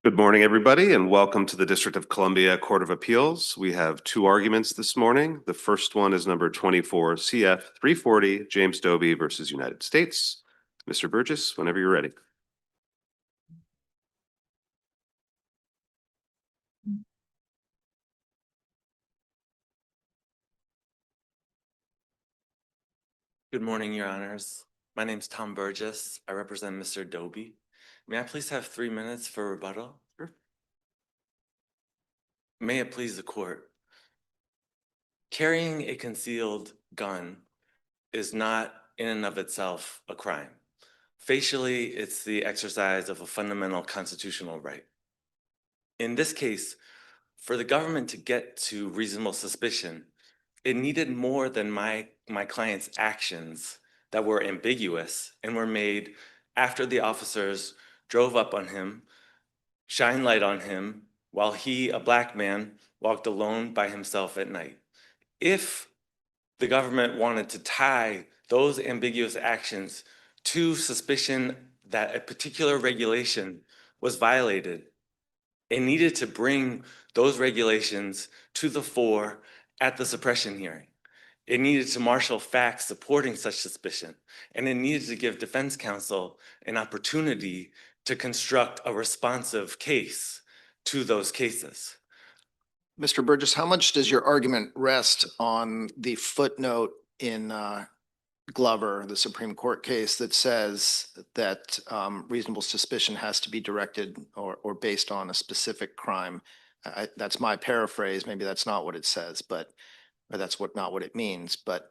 Good morning, everybody, and welcome to the District of Columbia Court of Appeals. We have two arguments this morning. The first one is number 24 CF 340, James DOBY versus United States. Mr. Burgess, whenever you're ready. Good morning, Your Honors. My name is Tom Burgess. I represent Mr. DOBY. May I please have 3 minutes for rebuttal? Sure. May it please the court. Carrying a concealed gun is not in and of itself a crime. Facially, it's the exercise of a fundamental constitutional right. In this case, for the government to get to reasonable suspicion, it needed more than my client's actions that were ambiguous and were made after the officers drove up on him, shined light on him, while he, a black man, walked alone by himself at night. If the government wanted to tie those ambiguous actions to suspicion that a particular regulation was violated, it needed to bring those regulations to the fore at the suppression hearing. It needed to marshal facts supporting such suspicion, and it needed to give defense counsel an opportunity to construct a responsive case to those cases. Mr. Burgess, how much does your argument rest on the footnote in Glover, the Supreme Court case that says that reasonable suspicion has to be directed or based on a specific crime? That's my paraphrase. Maybe that's not what it says, but or that's not what it means. But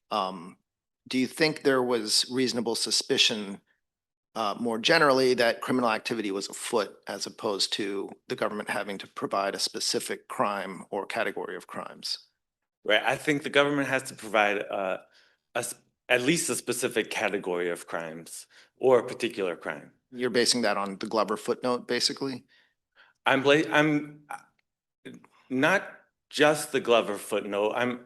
do you think there was reasonable suspicion more generally that criminal activity was afoot as opposed to the government having to provide a specific crime or category of crimes? Right. I think the government has to provide at least a specific category of crimes or a particular crime. You're basing that on the Glover footnote, basically? I'm not just the Glover footnote. I'm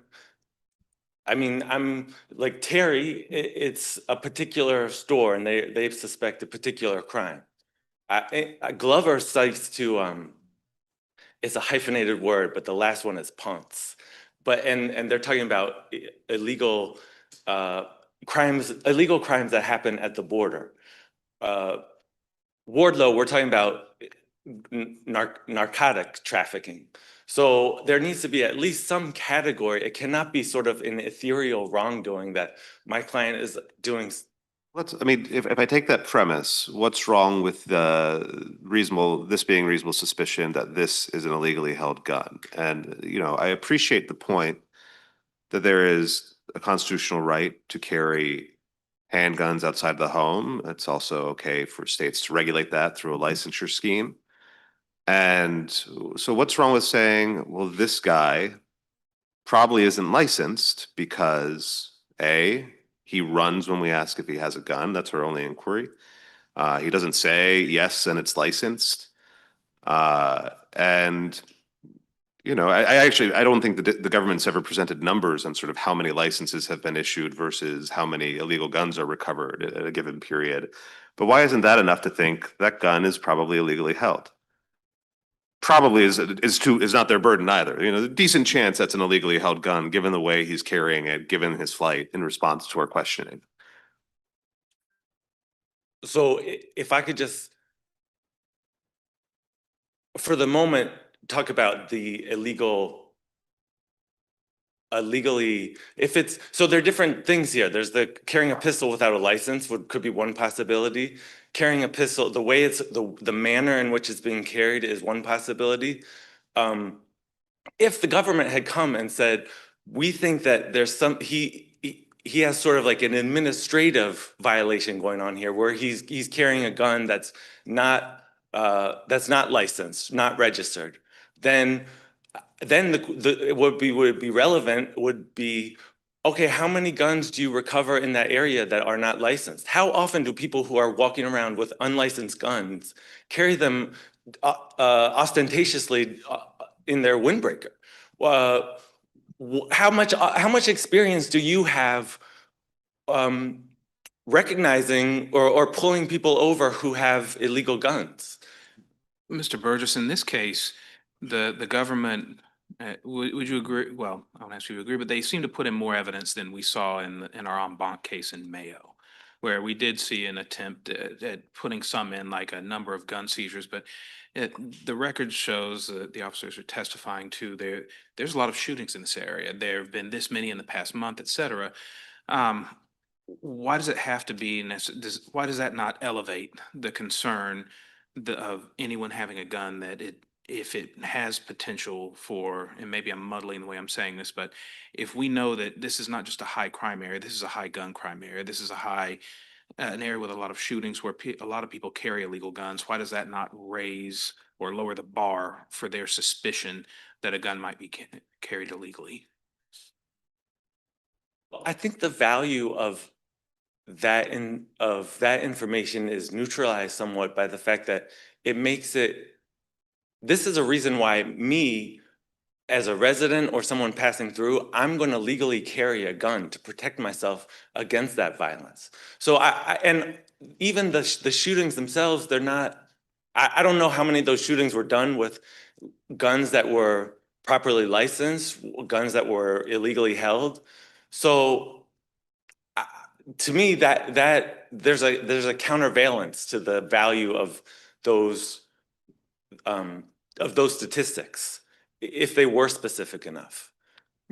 like Terry, it's a particular store and they suspect a particular crime. Glover cites to, it's a hyphenated word, but the last one is punts. But, and they're talking about illegal crimes that happen at the border. Wardlow, we're talking about narcotic trafficking. So there needs to be at least some category. It cannot be sort of an ethereal wrongdoing that my client is doing. If I take that premise, what's wrong with this being reasonable suspicion that this is an illegally held gun? And, I appreciate the point that there is a constitutional right to carry handguns outside the home. It's also okay for states to regulate that through a licensure scheme. And so what's wrong with saying, well, this guy probably isn't licensed because A, he runs when we ask if he has a gun. That's our only inquiry. He doesn't say yes and it's licensed. And I don't think the government's ever presented numbers on sort of how many licenses have been issued versus how many illegal guns are recovered at a given period. But why isn't that enough to think that gun is probably illegally held? Probably is not their burden either. A decent chance that's an illegally held gun, given the way he's carrying it, given his flight in response to our questioning. So if I could just, for the moment, talk about the so there are different things here. There's the carrying a pistol without a license could be one possibility. Carrying a pistol, the way it's the manner in which it's being carried is one possibility. If the government had come and said, we think that there's he has sort of like an administrative violation going on here where he's carrying a gun that's not licensed, not registered, then what would be relevant would be, okay, how many guns do you recover in that area that are not licensed? How often do people who are walking around with unlicensed guns carry them ostentatiously in their windbreaker? How much experience do you have recognizing or pulling people over who have illegal guns? Mr. Burgess, in this case, the government, would you agree? Well, I don't ask you to agree, but they seem to put in more evidence than we saw in our en banc case in Mayo, where we did see an attempt at putting some in, like a number of gun seizures, but the record shows that the officers are testifying to there's a lot of shootings in this area. There have been this many in the past month, et cetera. Um, why does it have to be, why does that not elevate the concern of anyone having a gun that if it has potential for, and maybe I'm muddling the way I'm saying this, but if we know that this is not just a high crime area, this is a high gun crime area, this is an area with a lot of shootings where a lot of people carry illegal guns, why does that not raise or lower the bar for their suspicion that a gun might be carried illegally? I think the value of that information is neutralized somewhat by the fact that it makes it, this is a reason why me, as a resident or someone passing through, I'm going to legally carry a gun to protect myself against that violence. So and even the shootings themselves, they're not, I don't know how many of those shootings were done with guns that were properly licensed, guns that were illegally held. So to me, that there's a countervalence to the value of those statistics if they were specific enough.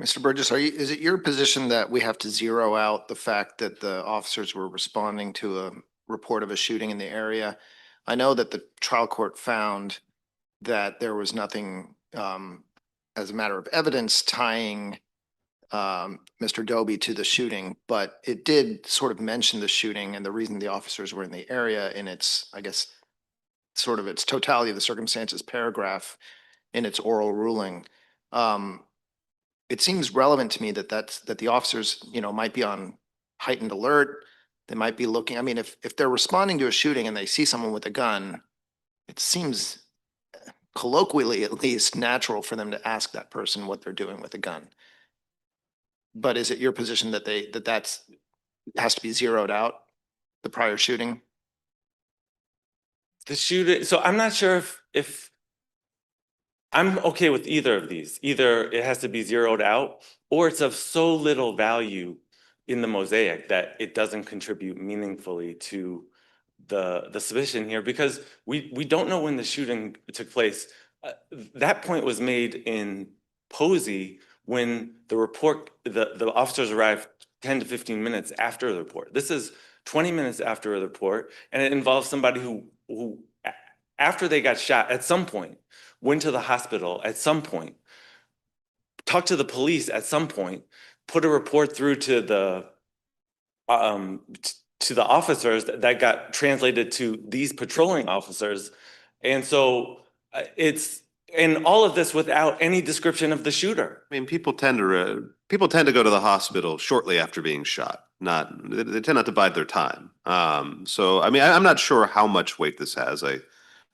Mr. Burgess, is it your position that we have to zero out the fact that the officers were responding to a report of a shooting in the area? I know that the trial court found that there was nothing, as a matter of evidence, tying Mr. DOBY to the shooting, but it did sort of mention the shooting and the reason the officers were in the area in its, I guess, sort of its totality of the circumstances paragraph in its oral ruling. It seems relevant to me that that the officers, might be on heightened alert. They might be looking, I mean, if they're responding to a shooting and they see someone with a gun, it seems colloquially at least natural for them to ask that person what they're doing with a gun. But is it your position that that's has to be zeroed out, the prior shooting? The shooting, so I'm not sure if I'm okay with either of these. Either it has to be zeroed out or it's of so little value in the mosaic that it doesn't contribute meaningfully to the suspicion here, because we don't know when the shooting took place. That point was made in Posey when the officers arrived 10 to 15 minutes after the report. This is 20 minutes after the report, and it involves somebody who after they got shot at some point went to the hospital at some point, talked to the police at some point, put a report through to the officers that got translated to these patrolling officers. And so and all of this without any description of the shooter. I mean, people tend to go to the hospital shortly after being shot. They tend not to bide their time. So I mean, I'm not sure how much weight this has. I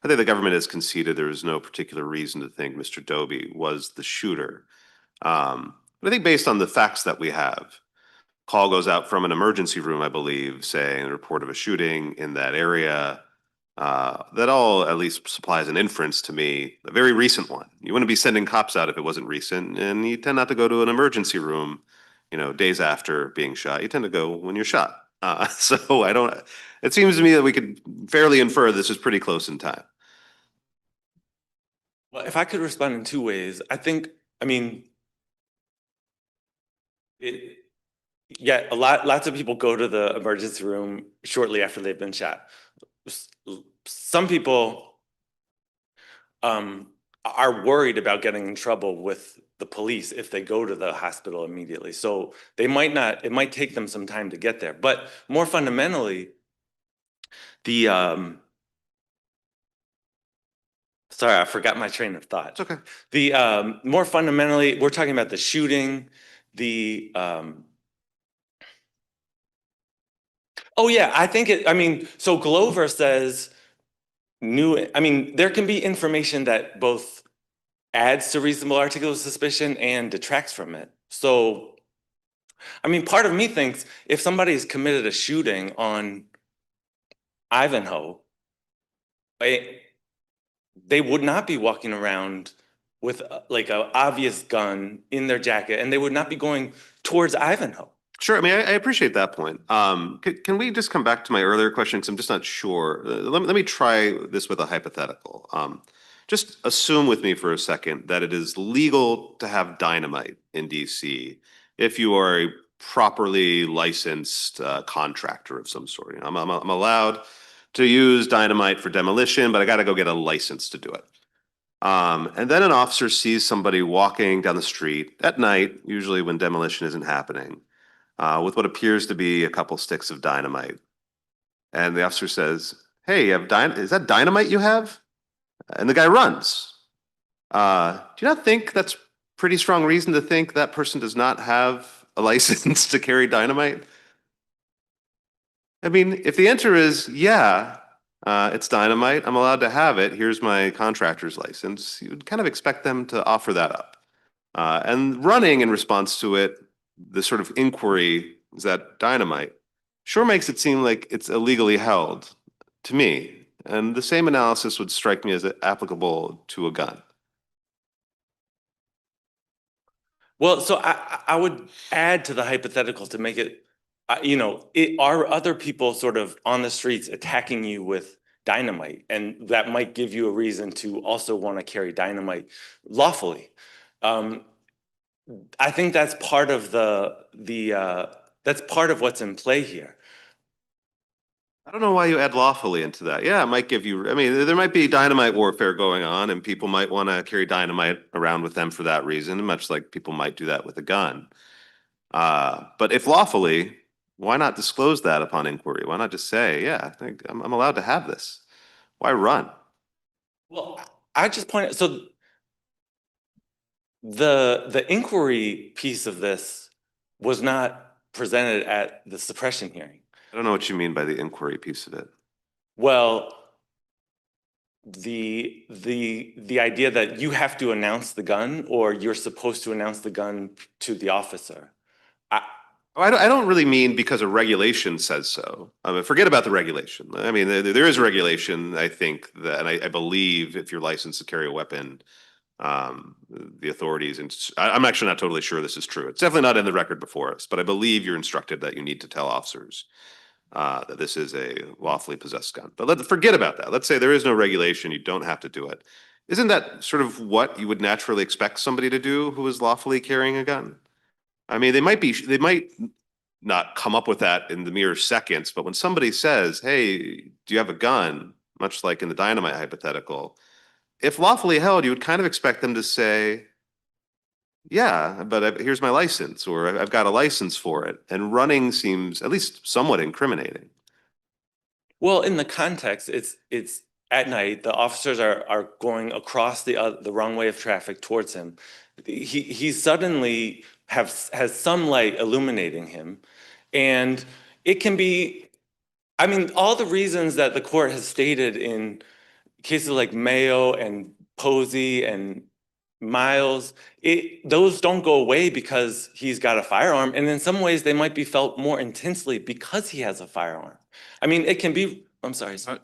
think the government has conceded there is no particular reason to think Mr. DOBY was the shooter. But I think based on the facts that we have, call goes out from an emergency room, I believe, saying a report of a shooting in that area. That all at least supplies an inference to me, a very recent one. You wouldn't be sending cops out if it wasn't recent, and you tend not to go to an emergency room, days after being shot. You tend to go when you're shot. So it seems to me that we could fairly infer this is pretty close in time. Well, if I could respond in two ways, yeah, lots of people go to the emergency room shortly after they've been shot. Some people are worried about getting in trouble with the police if they go to the hospital immediately. So it might take them some time to get there. But more fundamentally, sorry, I forgot my train of thought. It's okay. More fundamentally, we're talking about the shooting, oh yeah, so Glover says there can be information that both adds to reasonable article of suspicion and detracts from it. So, part of me thinks if somebody's committed a shooting on Ivanhoe, they would not be walking around with like an obvious gun in their jacket, and they would not be going towards Ivanhoe. Sure. I mean, I appreciate that point. Can we just come back to my earlier question? Because I'm just not sure. Let me try this with a hypothetical. Just assume with me for a second that it is legal to have dynamite in DC if you are a properly licensed contractor of some sort. You know, I'm allowed to use dynamite for demolition, but I got to go get a license to do it. And then an officer sees somebody walking down the street at night, usually when demolition isn't happening, with what appears to be a couple sticks of dynamite. And the officer says, "Hey, you have is that dynamite you have?" And the guy runs. Do you not think that's pretty strong reason to think that person does not have a license to carry dynamite? I mean, if the answer is, yeah, it's dynamite, I'm allowed to have it, here's my contractor's license, you would kind of expect them to offer that up. And running in response to it, the sort of inquiry, is that dynamite, sure makes it seem like it's illegally held to me. And the same analysis would strike me as applicable to a gun. Well, so I would add to the hypothetical to make it, are other people sort of on the streets attacking you with dynamite? And that might give you a reason to also want to carry dynamite lawfully. I think that's part of that's part of what's in play here. I don't know why you add lawfully into that. Yeah, it might give you, I mean, there might be dynamite warfare going on and people might want to carry dynamite around with them for that reason, much like people might do that with a gun. But if lawfully, why not disclose that upon inquiry? Why not just say, yeah, I think I'm allowed to have this? Why run? Well, I just pointed, so the inquiry piece of this was not presented at the suppression hearing. I don't know what you mean by the inquiry piece of it. Well, the idea that you have to announce the gun or you're supposed to announce the gun to the officer. I don't really mean because a regulation says so. I mean, forget about the regulation. I mean, there is a regulation, I think, that, and I believe if you're licensed to carry a weapon, the authorities, and I'm actually not totally sure this is true. It's definitely not in the record before us, but I believe you're instructed that you need to tell officers that this is a lawfully possessed gun. But let's forget about that. Let's say there is no regulation, you don't have to do it. Isn't that sort of what you would naturally expect somebody to do who is lawfully carrying a gun? I mean, they might not come up with that in the mere seconds, but when somebody says, "Hey, do you have a gun?" Much like in the dynamite hypothetical, if lawfully held, you would kind of expect them to say, "Yeah, but here's my license," or "I've got a license for it." And running seems at least somewhat incriminating. Well, in the context, it's at night. The officers are going across the wrong way of traffic towards him. He suddenly has some light illuminating him, and it can be. I mean, all the reasons that the court has stated in cases like Mayo and Posey and Miles, those don't go away because he's got a firearm. And in some ways, they might be felt more intensely because he has a firearm. I mean, it can be, I'm sorry. I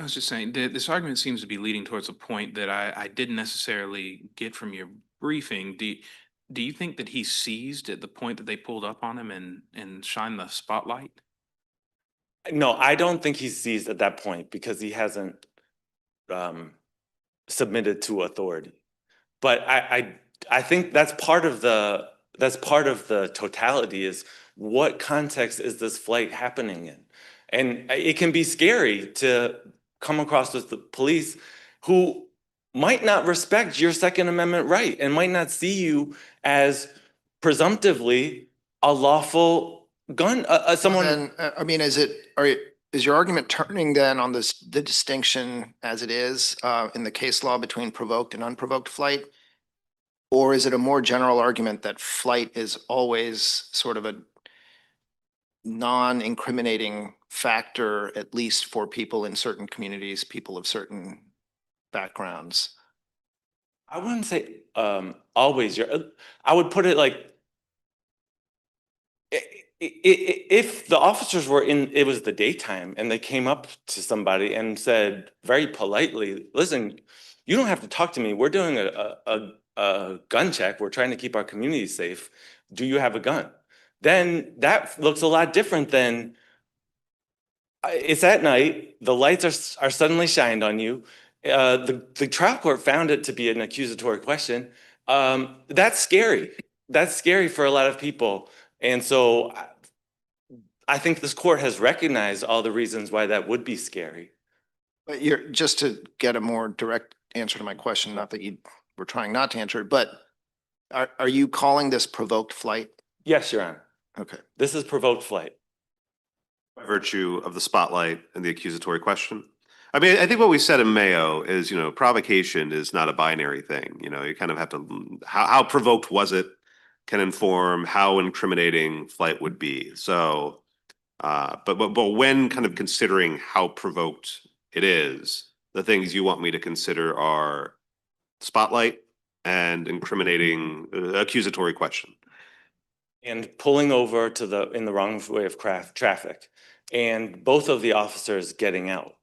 was just saying, this argument seems to be leading towards a point that I didn't necessarily get from your briefing. Do you think that he seized at the point that they pulled up on him and shined the spotlight? No, I don't think he's seized at that point because he hasn't submitted to authority. But I think that's part of the totality is what context is this flight happening in? And it can be scary to come across with the police who might not respect your Second Amendment right and might not see you as presumptively a lawful gun, someone. Then, I mean, is your argument turning then on the distinction as it is in the case law between provoked and unprovoked flight? Or is it a more general argument that flight is always sort of a non-incriminating factor, at least for people in certain communities, people of certain backgrounds? I wouldn't say always. I would put it like If the officers were in, it was the daytime and they came up to somebody and said very politely, listen, you don't have to talk to me. We're doing a gun check. We're trying to keep our community safe. Do you have a gun? Then that looks a lot different than it's at night, the lights are suddenly shined on you. The trial court found it to be an accusatory question. That's scary. That's scary for a lot of people. And so I think this court has recognized all the reasons why that would be scary. But you're, just to get a more direct answer to my question, not that you were trying not to answer it, but are you calling this provoked flight? Yes, Your Honor. Okay. This is provoked flight. By virtue of the spotlight and the accusatory question? I mean, I think what we said in Mayo is, provocation is not a binary thing. You kind of have to, how provoked was it can inform how incriminating flight would be. So, but when kind of considering how provoked it is, the things you want me to consider are spotlight and incriminating accusatory question. And pulling over to in the wrong way of traffic, and both of the officers getting out,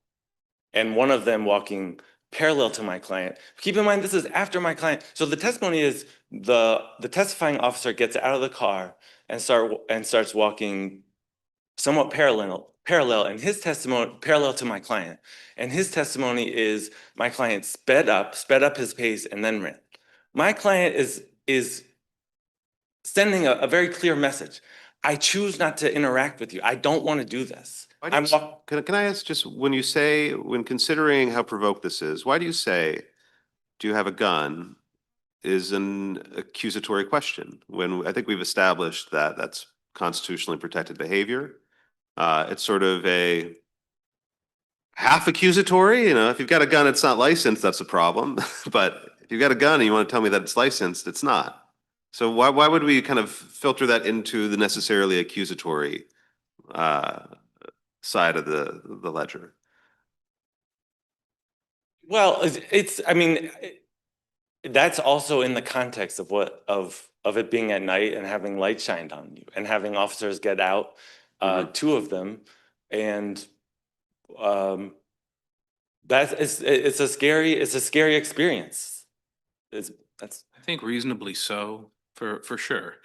and one of them walking parallel to my client. Keep in mind, this is after my client. So the testimony is the testifying officer gets out of the car and starts walking somewhat parallel, and his testimony parallel to my client. And his testimony is my client sped up his pace, and then ran. My client is sending a very clear message. I choose not to interact with you. I don't want to do this. Can I ask, just when considering how provoked this is, why do you say, do you have a gun, is an accusatory question, when I think we've established that that's constitutionally protected behavior? It's sort of a half accusatory, if you've got a gun, it's not licensed, that's a problem. But if you've got a gun and you want to tell me that it's licensed, it's not. So why would we kind of filter that into the necessarily accusatory side of the ledger? Well, I mean, that's also in the context of of it being at night and having light shined on you and having officers get out, two of them, and it's a scary experience. I think reasonably so, for sure.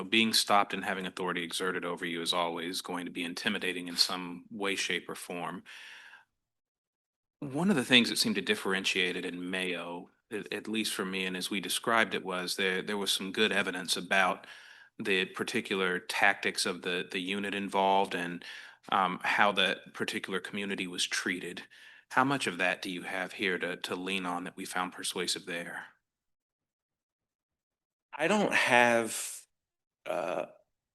Being stopped and having authority exerted over you is always going to be intimidating in some way, shape, or form. One of the things that seemed to differentiate it in Mayo, at least for me, and as we described it, was there was some good evidence about the particular tactics of the unit involved, and how that particular community was treated. How much of that do you have here to lean on that we found persuasive there? I don't have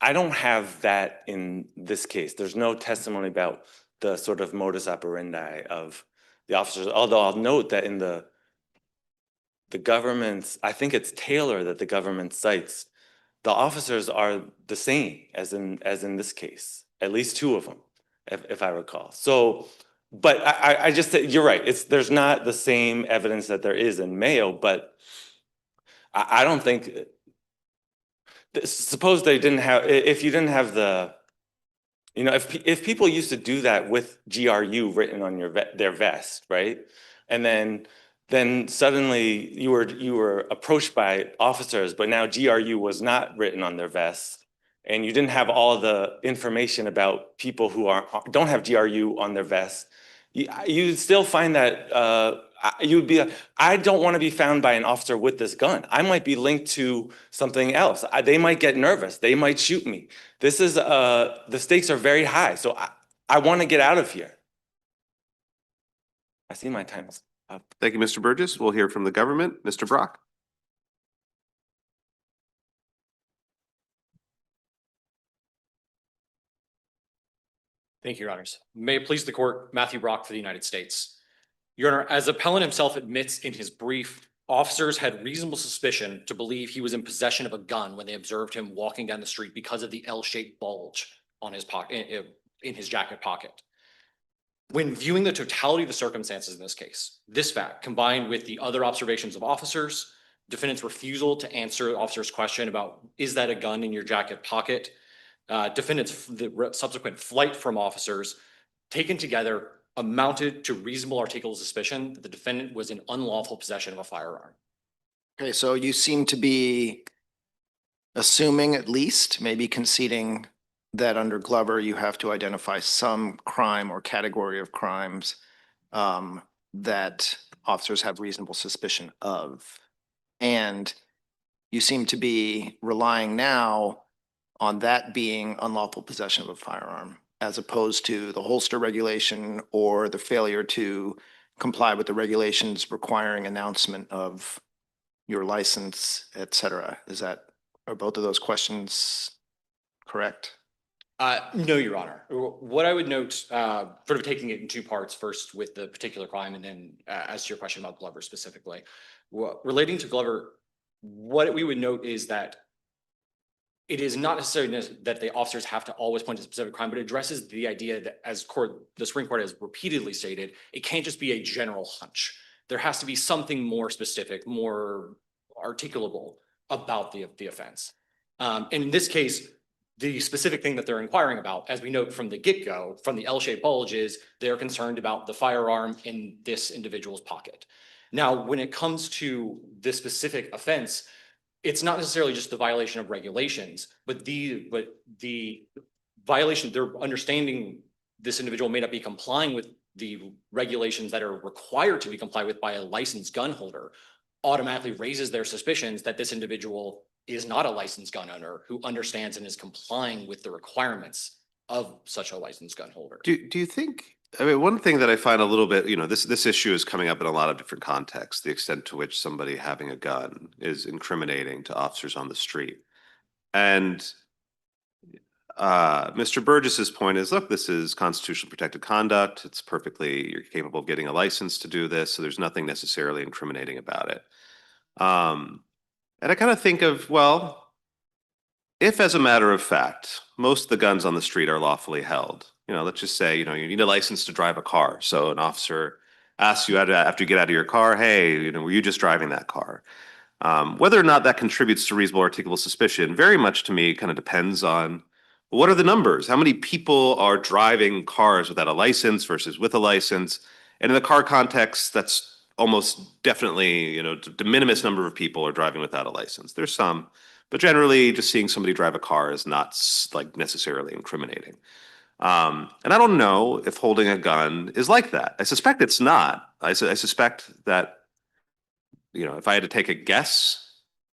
I don't have that in this case. There's no testimony about the sort of modus operandi of the officers, although I'll note that in the government's, I think it's Taylor that the government cites, the officers are the same as in this case, at least two of them, if I recall. So, but I just, you're right, there's not the same evidence that there is in Mayo, but I don't think, suppose they didn't have, if you didn't have the, if people used to do that with GRU written on their vest, right? And then suddenly you were approached by officers, but now GRU was not written on their vests, and you didn't have all the information about people who don't have GRU on their vests. You still find that you'd be I don't want to be found by an officer with this gun. I might be linked to something else. They might get nervous. They might shoot me. This is the stakes are very high. So I want to get out of here. I see my time's up. Thank you, Mr. Burgess. We'll hear from the government. Mr. Brock. Thank you, Your Honors. May it please the court, Matthew Brock for the United States. Your Honor, as appellant himself admits in his brief, officers had reasonable suspicion to believe he was in possession of a gun when they observed him walking down the street because of the L-shaped bulge on his pocket, in his jacket pocket. When viewing the totality of the circumstances in this case, this fact combined with the other observations of officers, defendant's refusal to answer the officer's question about, is that a gun in your jacket pocket? the subsequent flight from officers, taken together, amounted to reasonable articulable suspicion that the defendant was in unlawful possession of a firearm. Okay, so you seem to be assuming, at least, maybe conceding, that under Glover, you have to identify some crime or category of crimes that officers have reasonable suspicion of. And you seem to be relying now on that being unlawful possession of a firearm, as opposed to the holster regulation or the failure to comply with the regulations requiring announcement of your license, et cetera. Are both of those questions correct? No, Your Honor. What I would note, sort of taking it in two parts, first with the particular crime, and then as to your question about Glover specifically. Relating to Glover, what we would note is that it is not necessarily that the officers have to always point to a specific crime, but it addresses the idea that, as the Supreme Court has repeatedly stated, it can't just be a general hunch. There has to be something more specific, more articulable about the offense. And in this case, the specific thing that they're inquiring about, as we note from the get-go, from the L-shaped bulge, is they're concerned about the firearm in this individual's pocket. Now, when it comes to this specific offense, it's not necessarily just the violation of regulations, but the violation, they're understanding this individual may not be complying with the regulations that are required to be complied with by a licensed gun holder, automatically raises their suspicions that this individual is not a licensed gun owner who understands and is complying with the requirements of such a licensed gun holder. Do you think, I mean, one thing that I find a little bit, this issue is coming up in a lot of different contexts, the extent to which somebody having a gun is incriminating to officers on the street. And Mr. Burgess's point is, look, this is constitutionally protected conduct. It's you're capable of getting a license to do this, so there's nothing necessarily incriminating about it. And I kind of think of, well, if as a matter of fact, most of the guns on the street are lawfully held, let's just say, you need a license to drive a car. So an officer asks you after you get out of your car, hey, were you just driving that car? Whether or not that contributes to reasonable articulable suspicion very much to me kind of depends on what are the numbers? How many people are driving cars without a license versus with a license? And in the car context, that's almost definitely, de minimis number of people are driving without a license. There's some, but generally just seeing somebody drive a car is not like necessarily incriminating. And I don't know if holding a gun is like that. I suspect it's not. I suspect that, if I had to take a guess,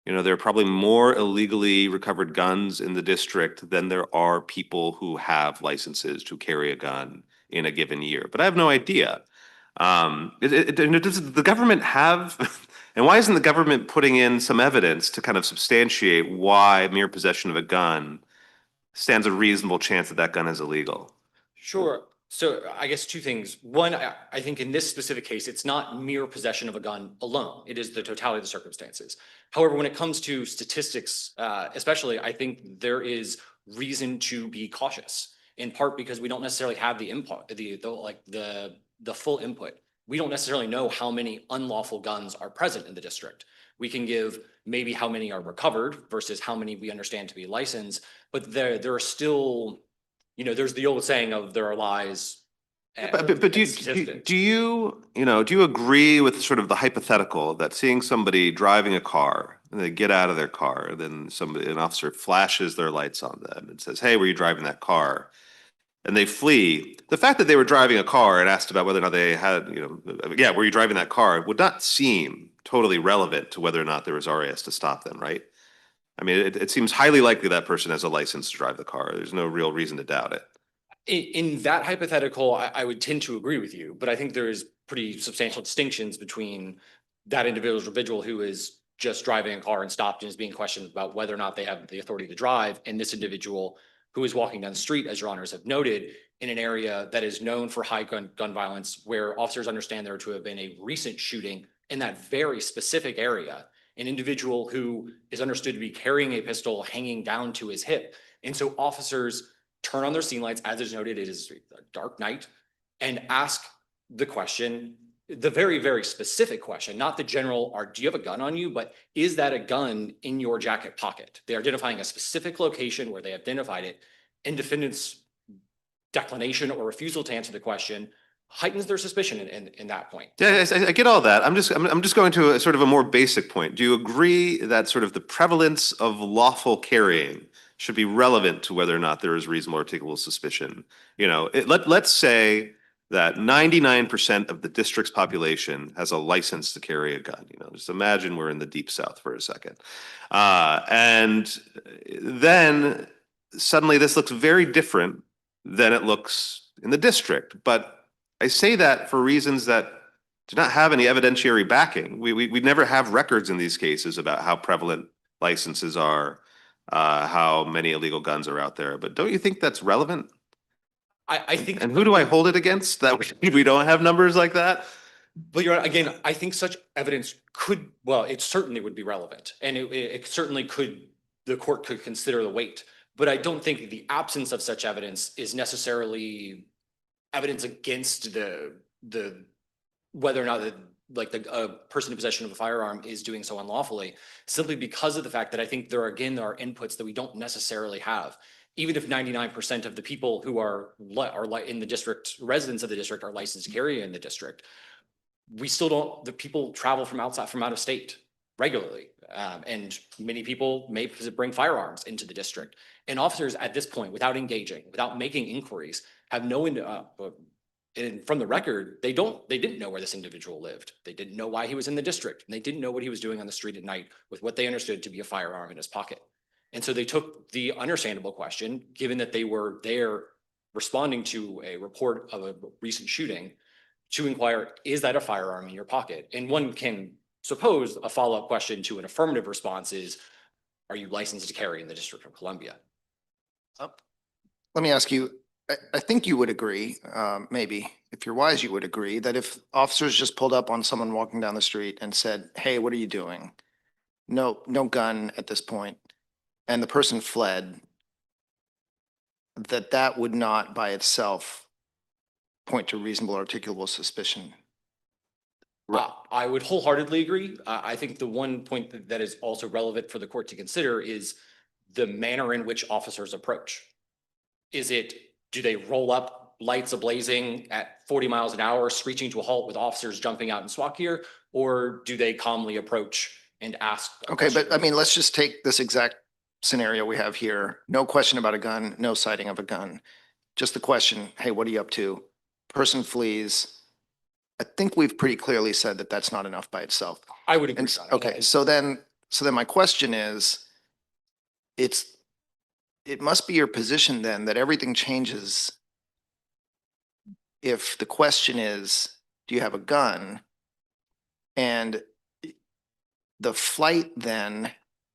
there are probably more illegally recovered guns in the district than there are people who have licenses to carry a gun in a given year. But I have no idea. Does the government have, and why isn't the government putting in some evidence to kind of substantiate why mere possession of a gun stands a reasonable chance that that gun is illegal? Sure. So I guess two things. One, I think in this specific case, it's not mere possession of a gun alone. It is the totality of the circumstances. However, when it comes to statistics, especially, I think there is reason to be cautious, in part because we don't necessarily have the input, the full input. We don't necessarily know how many unlawful guns are present in the district. We can give maybe how many are recovered versus how many we understand to be licensed, but there are still, there's the old saying of there are lies. But do you agree with sort of the hypothetical that seeing somebody driving a car and they get out of their car, then an officer flashes their lights on them and says, hey, were you driving that car? And they flee. The fact that they were driving a car and asked about whether or not they had, were you driving that car would not seem totally relevant to whether or not there was RAS to stop them, right? I mean, it seems highly likely that person has a license to drive the car. There's no real reason to doubt it. In that hypothetical, I would tend to agree with you, but I think there is pretty substantial distinctions between that individual who is just driving a car and stopped and is being questioned about whether or not they have the authority to drive, and this individual who is walking down the street, as your honors have noted, in an area that is known for high gun violence, where officers understand there to have been a recent shooting in that very specific area, an individual who is understood to be carrying a pistol hanging down to his hip. And so officers turn on their scene lights, as is noted, it is a dark night, and ask the question, the very, very specific question, not the general, do you have a gun on you, but is that a gun in your jacket pocket? They're identifying a specific location where they identified it, and defendant's declination or refusal to answer the question heightens their suspicion in that point. Yeah, I get all that. I'm just going to a sort of a more basic point. Do you agree that sort of the prevalence of lawful carrying should be relevant to whether or not there is reasonable articulable suspicion? You know, let's say that 99% of the district's population has a license to carry a gun. You know, just imagine we're in the deep south for a second. And then suddenly this looks very different than it looks in the district. But I say that for reasons that do not have any evidentiary backing. We never have records in these cases about how prevalent licenses are, how many illegal guns are out there. But don't you think that's relevant? I think. And who do I hold it against that we don't have numbers like that? But you're again, I think such evidence could, well, it certainly would be relevant, and it certainly could, the court could consider the weight. But I don't think the absence of such evidence is necessarily evidence against the whether or not a person in possession of a firearm is doing so unlawfully, simply because of the fact that I think there are inputs that we don't necessarily have. Even if 99% of the people who are in the district, residents of the district, are licensed to carry in the district, we still don't, the people travel from out of state regularly. And many people may bring firearms into the district. And officers at this point, without engaging, without making inquiries, have no, and from the record, they didn't know where this individual lived. They didn't know why he was in the district. And they didn't know what he was doing on the street at night with what they understood to be a firearm in his pocket. And so they took the understandable question, given that they were there responding to a report of a recent shooting, to inquire, is that a firearm in your pocket? And one can suppose a follow-up question to an affirmative response is, are you licensed to carry in the District of Columbia? Let me ask you, I think you would agree, maybe, if you're wise, you would agree that if officers just pulled up on someone walking down the street and said, hey, what are you doing? No gun at this point, and the person fled, that would not by itself point to reasonable articulable suspicion. I would wholeheartedly agree. I think the one point that is also relevant for the court to consider is the manner in which officers approach. Do they roll up, lights ablazing at 40 miles an hour, screeching to a halt with officers jumping out in SWAT gear, or do they calmly approach and ask? Okay, but I mean, let's just take this exact scenario we have here. No question about a gun, no sighting of a gun. Just the question, hey, what are you up to? Person flees. I think we've pretty clearly said that that's not enough by itself. I would agree. And okay, so then my question is, it must be your position then that everything changes if the question is, do you have a gun? And the flight then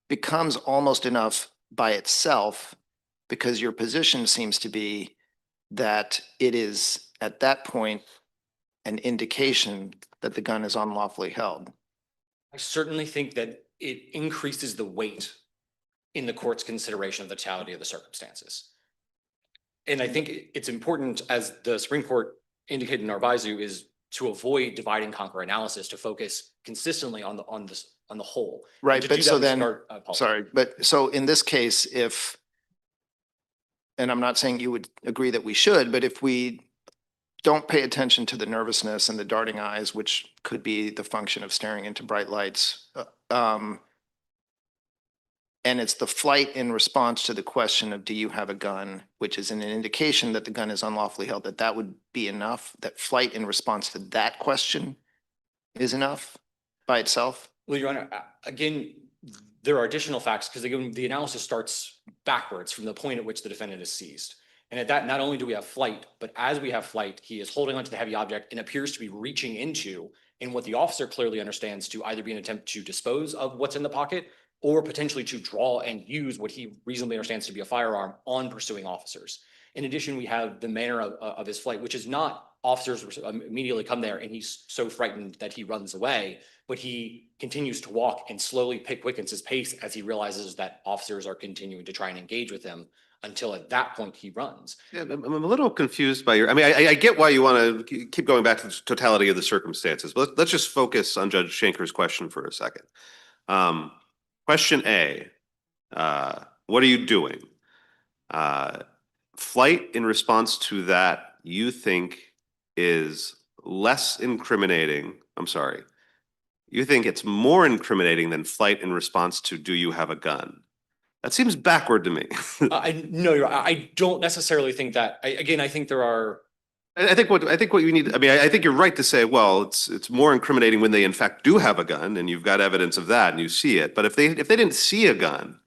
becomes almost enough by itself, because your position seems to be that it is at that point an indication that the gun is unlawfully held. I certainly think that it increases the weight in the court's consideration of the totality of the circumstances. And I think it's important, as the Supreme Court indicated in Narvaez, is to avoid divide and conquer analysis, to focus consistently on the whole. Right, but so then, sorry, but so in this case, and I'm not saying you would agree that we should, but if we don't pay attention to the nervousness and the darting eyes, which could be the function of staring into bright lights, and it's the flight in response to the question of, do you have a gun, which is an indication that the gun is unlawfully held, that would be enough? That flight in response to that question is enough by itself? Well, Your Honor, again, there are additional facts, because again, the analysis starts backwards from the point at which the defendant is seized. And at that, not only do we have flight, but as we have flight, he is holding onto the heavy object and appears to be reaching into, in what the officer clearly understands to either be an attempt to dispose of what's in the pocket, or potentially to draw and use what he reasonably understands to be a firearm on pursuing officers. In addition, we have the manner of his flight, which is not officers immediately come there and he's so frightened that he runs away, but he continues to walk and slowly quickens his pace as he realizes that officers are continuing to try and engage with him, until at that point he runs. Yeah, I'm a little confused by I mean, I get why you want to keep going back to the totality of the circumstances, but let's just focus on Judge Shanker's question for a second. Question A, what are you doing? flight in response to that you think is less incriminating. I'm sorry. You think it's more incriminating than flight in response to do you have a gun? That seems backward to me. No, I don't necessarily think that. Again, I think there are. I think what you need, I mean, I think you're right to say, well, it's more incriminating when they in fact do have a gun and you've got evidence of that and you see it. But if they didn't see a gun,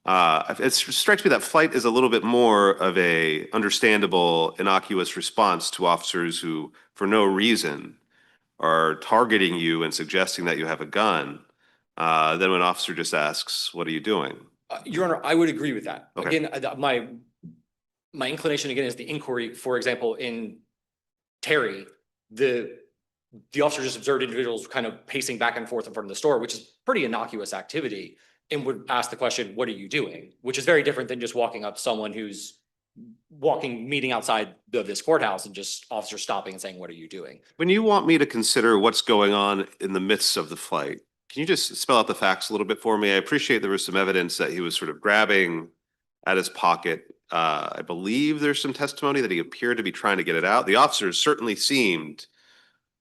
it strikes me that flight is a little bit more of a understandable, innocuous response to officers who, for no reason, are targeting you and suggesting that you have a gun, than when an officer just asks, "What are you doing?" Your Honor, I would agree with that. Okay. Again, my inclination again is the inquiry, for example, in Terry, the officer just observed individuals kind of pacing back and forth in front of the store, which is pretty innocuous activity, and would ask the question, what are you doing? Which is very different than just walking up to someone who's meeting outside of this courthouse and just officer stopping and saying, what are you doing? When you want me to consider what's going on in the midst of the flight, can you just spell out the facts a little bit for me? I appreciate there was some evidence that he was sort of grabbing at his pocket. I believe there's some testimony that he appeared to be trying to get it out. The officers certainly seemed,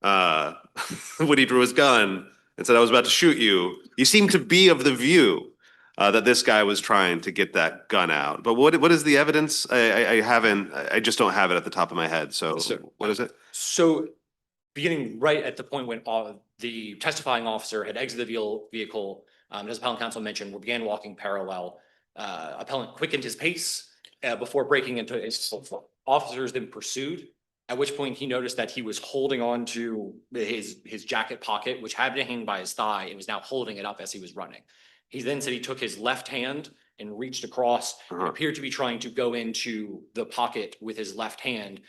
when he drew his gun and said, "I was about to shoot you," he seemed to be of the view that this guy was trying to get that gun out. But what is the evidence? I just don't have it at the top of my head. So what is it? So beginning right at the point when the testifying officer had exited the vehicle, as appellant counsel mentioned, we began walking parallel. Appellant quickened his pace before breaking into his officers, then pursued. At which point he noticed that he was holding on to his jacket pocket, which had been hanging by his thigh, and was now holding it up as he was running. He then said he took his left hand and reached across and appeared to be trying to go into the pocket with his left hand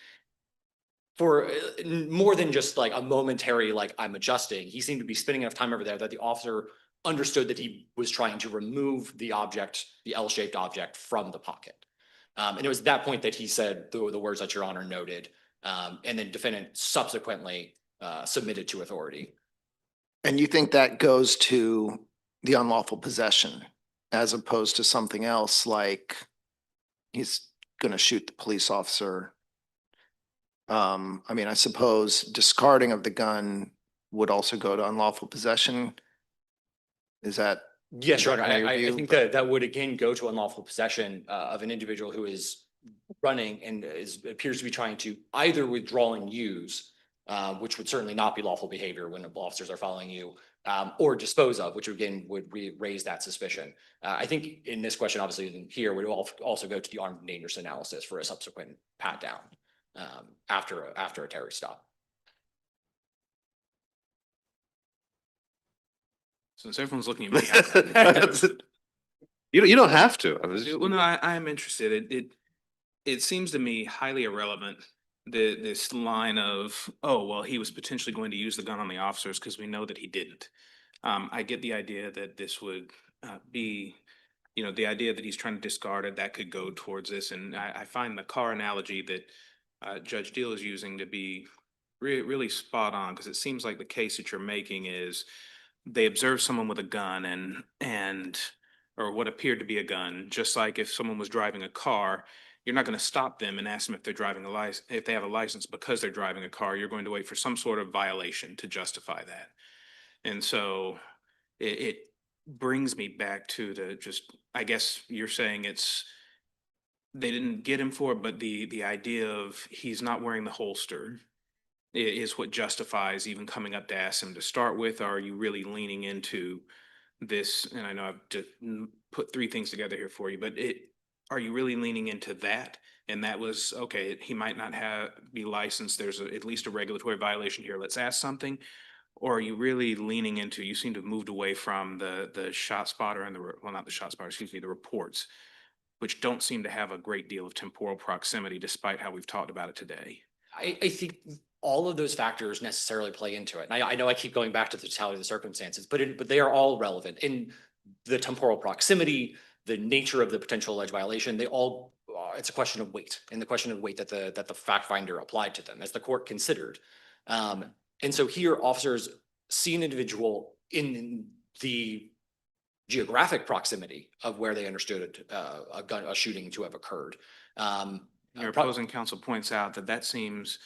for more than just like a momentary, like, I'm adjusting. He seemed to be spending enough time over there that the officer understood that he was trying to remove the object, the L-shaped object, from the pocket. And it was at that point that he said the words that Your Honor noted, and then defendant subsequently submitted to authority. And you think that goes to the unlawful possession as opposed to something else, like he's going to shoot the police officer? I mean, I suppose discarding of the gun would also go to unlawful possession. Is that? Yes, Your Honor. kind of your I view? think that would again go to unlawful possession of an individual who is running and appears to be trying to either withdraw and use, which would certainly not be lawful behavior when officers are following you, or dispose of, which again would raise that suspicion. I think in this question, obviously here would also go to the armed and dangerous analysis for a subsequent pat down after a terrorist stop. Since everyone's looking at me. You don't have to. Well, no, I am interested. It seems to me highly irrelevant, this line of, oh, well, he was potentially going to use the gun on the officers because we know that he didn't. I get the idea that this would be, the idea that he's trying to discard it, that could go towards this. And I find the car analogy that Judge Deal is using to be really spot on, because it seems like the case that you're making is they observe someone with a gun or what appeared to be a gun, just like if someone was driving a car, you're not going to stop them and ask them if they're driving if they have a license because they're driving a car. You're going to wait for some sort of violation to justify that. And so it brings me back to I guess you're saying they didn't get him for it, but the idea of he's not wearing the holster is what justifies even coming up to ask him to start with. Or are you really leaning into this? And I know I've just put three things together here for you, but are you really leaning into that? And that was, okay, he might not be licensed. There's at least a regulatory violation here. Let's ask something. Or are you really leaning into, you seem to have moved away from the shot spotter and not the shot spotter, excuse me, the reports, which don't seem to have a great deal of temporal proximity despite how we've talked about it today. I think all of those factors necessarily play into it. And I know I keep going back to the totality of the circumstances, but they are all relevant. In the temporal proximity, the nature of the potential alleged violation, it's a question of weight, and the question of weight that the fact finder applied to them as the court considered. And so here officers see an individual in the geographic proximity of where they understood a shooting to have occurred. Your opposing counsel points out that that seems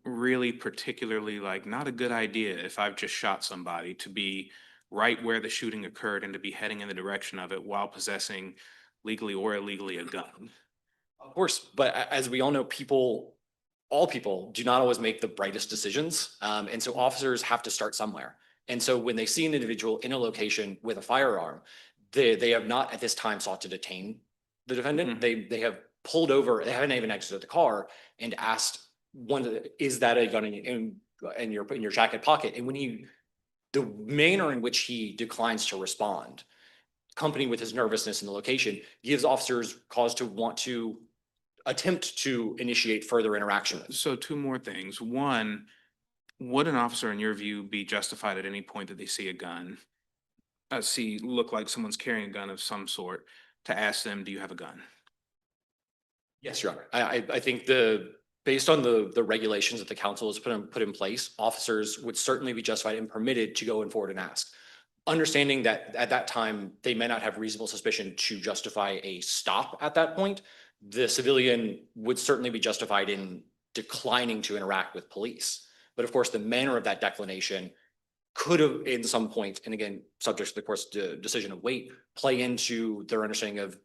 really particularly like not a good idea if I've just shot somebody to be right where the shooting occurred and to be heading in the direction of it while possessing legally or illegally a gun. Of course, but as we all know, all people do not always make the brightest decisions. And so officers have to start somewhere. And so when they see an individual in a location with a firearm, they have not at this time sought to detain the defendant. They have pulled over, they haven't even exited the car and asked is that a gun in your jacket pocket? And when the manner in which he declines to respond, accompanied with his nervousness in the location, gives officers cause to want to attempt to initiate further interaction. So two more things. One, would an officer, in your view, be justified at any point that they see a gun, look like someone's carrying a gun of some sort, to ask them, do you have a gun? Yes, Your Honor. I think based on the regulations that the council has put in place, officers would certainly be justified and permitted to go forward and ask. Understanding that at that time, they may not have reasonable suspicion to justify a stop at that point, the civilian would certainly be justified in declining to interact with police. But of course, the manner of that declination could have, in some point, and again, subject to the court's decision of weight, play into their understanding of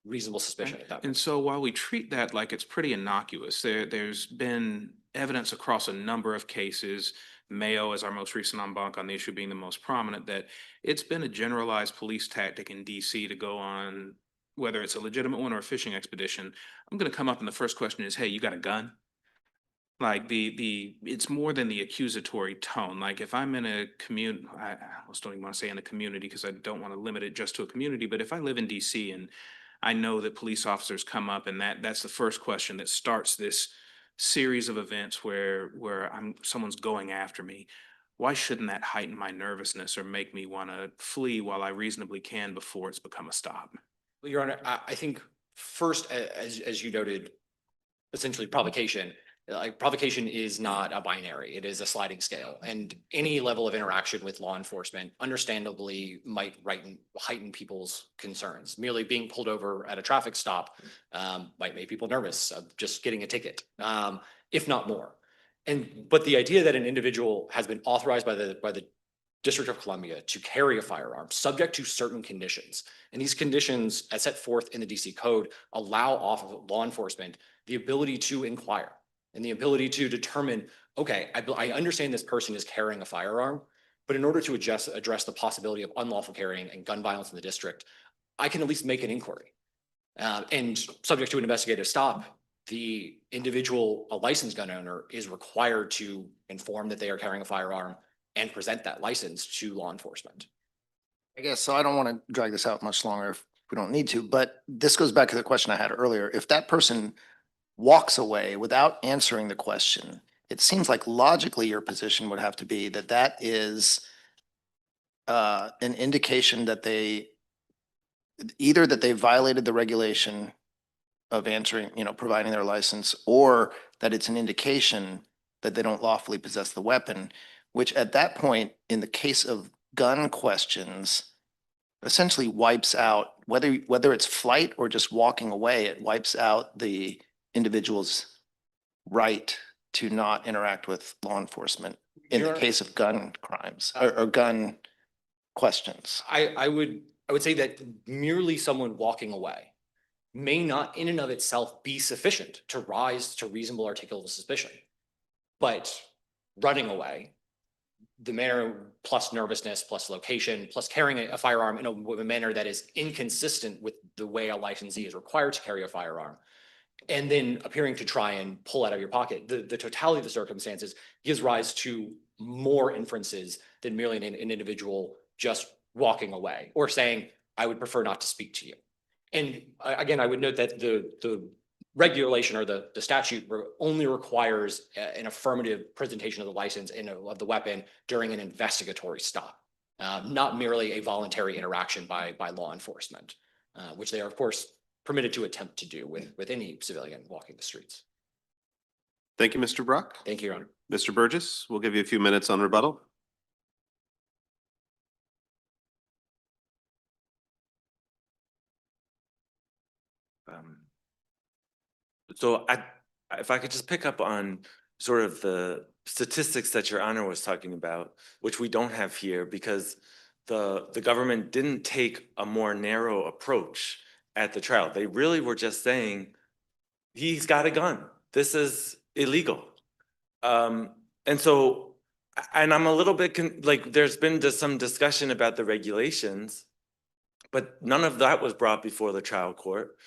reasonable suspicion at that point. And so while we treat that like it's pretty innocuous, there's been evidence across a number of cases, Mayo is our most recent en banc on the issue being the most prominent, that it's been a generalized police tactic in DC to go on, whether it's a legitimate one or a fishing expedition. I'm going to come up and the first question is, hey, you got a gun? Like it's more than the accusatory tone. Like if I'm in a community, I almost don't even want to say in a community because I don't want to limit it just to a community, but if I live in DC and I know that police officers come up and that's the first question that starts this series of events where someone's going after me. Why shouldn't that heighten my nervousness or make me want to flee while I reasonably can before it's become a stop? Well, Your Honor, I think first, as you noted, essentially provocation. Like provocation is not a binary; it is a sliding scale, and any level of interaction with law enforcement, understandably, might heighten people's concerns. Merely being pulled over at a traffic stop might make people nervous of just getting a ticket, if not more. But the idea that an individual has been authorized by the District of Columbia to carry a firearm subject to certain conditions. And these conditions, as set forth in the DC Code, allow law enforcement the ability to inquire and the ability to determine, okay, I understand this person is carrying a firearm, but in order to address the possibility of unlawful carrying and gun violence in the district, I can at least make an inquiry. And subject to an investigative stop, the individual, a licensed gun owner, is required to inform that they are carrying a firearm and present that license to law enforcement. I guess, so I don't want to drag this out much longer if we don't need to, but this goes back to the question I had earlier. If that person walks away without answering the question, it seems like logically your position would have to be that that is an indication that either that they violated the regulation of answering, providing their license, or that it's an indication that they don't lawfully possess the weapon, which at that point, in the case of gun questions, essentially wipes out, whether it's flight or just walking away, it wipes out the individual's right to not interact with law enforcement in the case of gun crimes or gun questions. I would say that merely someone walking away may not in and of itself be sufficient to rise to reasonable articulable suspicion. But running away, the manner plus nervousness plus location plus carrying a firearm in a manner that is inconsistent with the way a licensee is required to carry a firearm, and then appearing to try and pull out of your pocket, the totality of the circumstances gives rise to more inferences than merely an individual just walking away or saying, I would prefer not to speak to you. And again, I would note that the regulation or the statute only requires an affirmative presentation of the license and of the weapon during an investigatory stop, not merely a voluntary interaction by law enforcement, which they are, of course, permitted to attempt to do with any civilian walking the streets. Thank you, Mr. Brock. Thank you, Your Honor. Mr. Burgess, we'll give you a few minutes on rebuttal. So if I could just pick up on sort of the statistics that Your Honor was talking about, which we don't have here because the government didn't take a more narrow approach at the trial. They really were just saying, he's got a gun. This is illegal. And so, and I'm a little bit like, there's been just some discussion about the regulations, but none of that was brought before the trial court.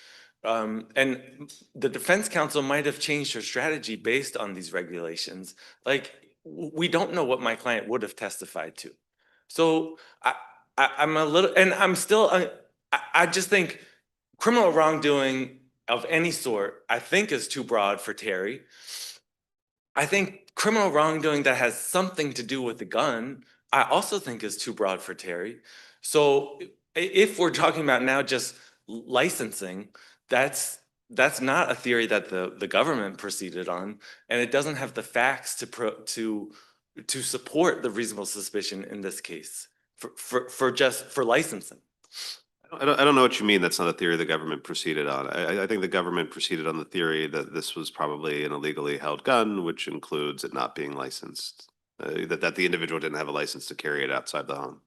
And the defense counsel might have changed her strategy based on these regulations. Like, we don't know what my client would have testified to. So I'm a little, and I'm still, I just think criminal wrongdoing of any sort, I think is too broad for Terry. I think criminal wrongdoing that has something to do with the gun, I also think is too broad for Terry. So if we're talking about now just licensing, that's not a theory that the government proceeded on, and it doesn't have the facts to support the reasonable suspicion in this case for licensing. I don't know what you mean. That's not a theory the government proceeded on. I think the government proceeded on the theory that this was probably an illegally held gun, which includes it not being licensed, that the individual didn't have a license to carry it outside the home.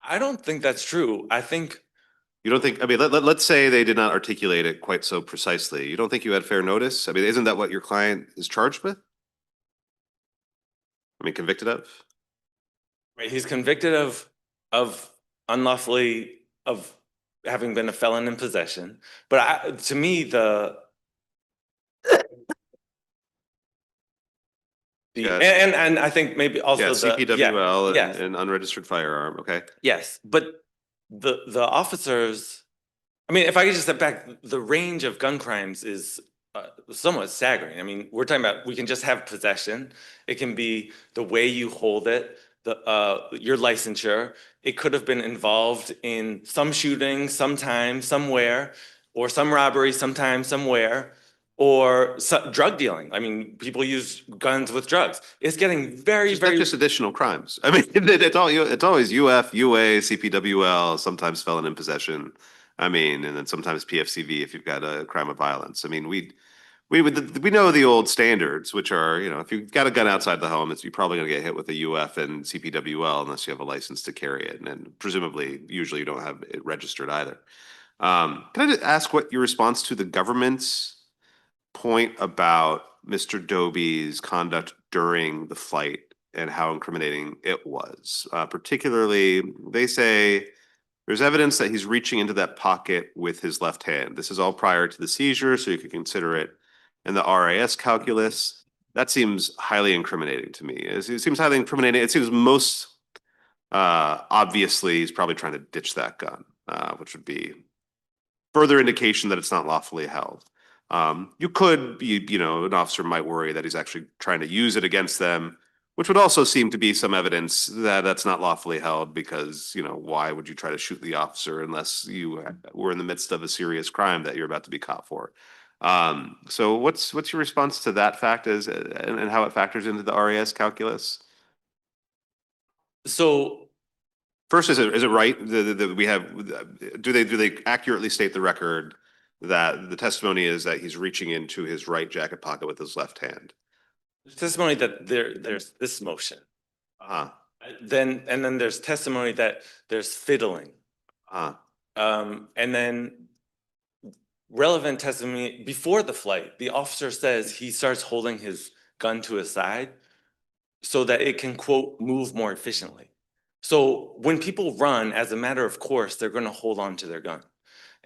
I don't think that's true. I think You don't think, I mean, let's say they did not articulate it quite so precisely. You don't think you had fair notice? I mean, isn't that what your client is charged with? I mean, convicted of? right, he's convicted of unlawfully of having been a felon in possession. But to me, Yes. and I think maybe also Yeah, CPWL yes. and unregistered firearm, okay? Yes, but the officers, I mean, if I could just step back, the range of gun crimes is somewhat staggering. I mean, we're talking about, we can just have possession. It can be the way you hold it, your licensure. It could have been involved in some shooting, sometime, somewhere, or some robbery, sometime, somewhere, or drug dealing. I mean, people use guns with drugs. It's getting very, It's not very. just additional crimes. I mean, it's always UF, UA, CPWL, sometimes felon in possession. I mean, and then sometimes PFCV if you've got a crime of violence. I mean, we know the old standards, which are, you know, if you've got a gun outside the home, you're probably gonna get hit with a UF and CPWL unless you have a license to carry it, and presumably, usually you don't have it registered either. Can I just ask what your response to the government's point about Mr. Doby's conduct during the flight and how incriminating it was? Particularly, they say there's evidence that he's reaching into that pocket with his left hand. This is all prior to the seizure, so you could consider it in the RAS calculus. That seems highly incriminating to me. It seems highly incriminating. It seems most obviously he's probably trying to ditch that gun, which would be further indication that it's not lawfully held. You could be, you know, an officer might worry that he's actually trying to use it against them, which would also seem to be some evidence that that's not lawfully held because, you know, why would you try to shoot the officer unless you were in the midst of a serious crime that you're about to be caught for? So what's your response to that fact and how it factors into the RAS calculus? So First, is it right that we have, do they accurately state the record that the testimony is that he's reaching into his right jacket pocket with his left hand? there's testimony that there's this motion. Uh-huh. And then there's testimony that there's fiddling. Uh-huh. And then relevant testimony before the flight, the officer says he starts holding his gun to his side so that it can, quote, move more efficiently. So when people run, as a matter of course, they're going to hold on to their gun.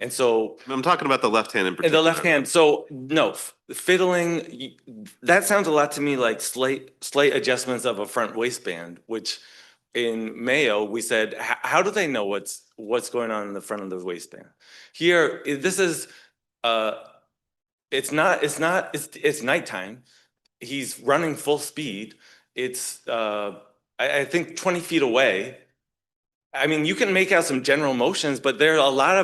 And so I'm talking about the left hand in in particular. the left hand, so no, fiddling, that sounds a lot to me like slight adjustments of a front waistband, which in Mayo, we said, how do they know what's going on in the front of the waistband? Here, this is, it's nighttime. He's running full speed. It's, I think 20 feet away. I mean, you can make out some general motions, but there are a lot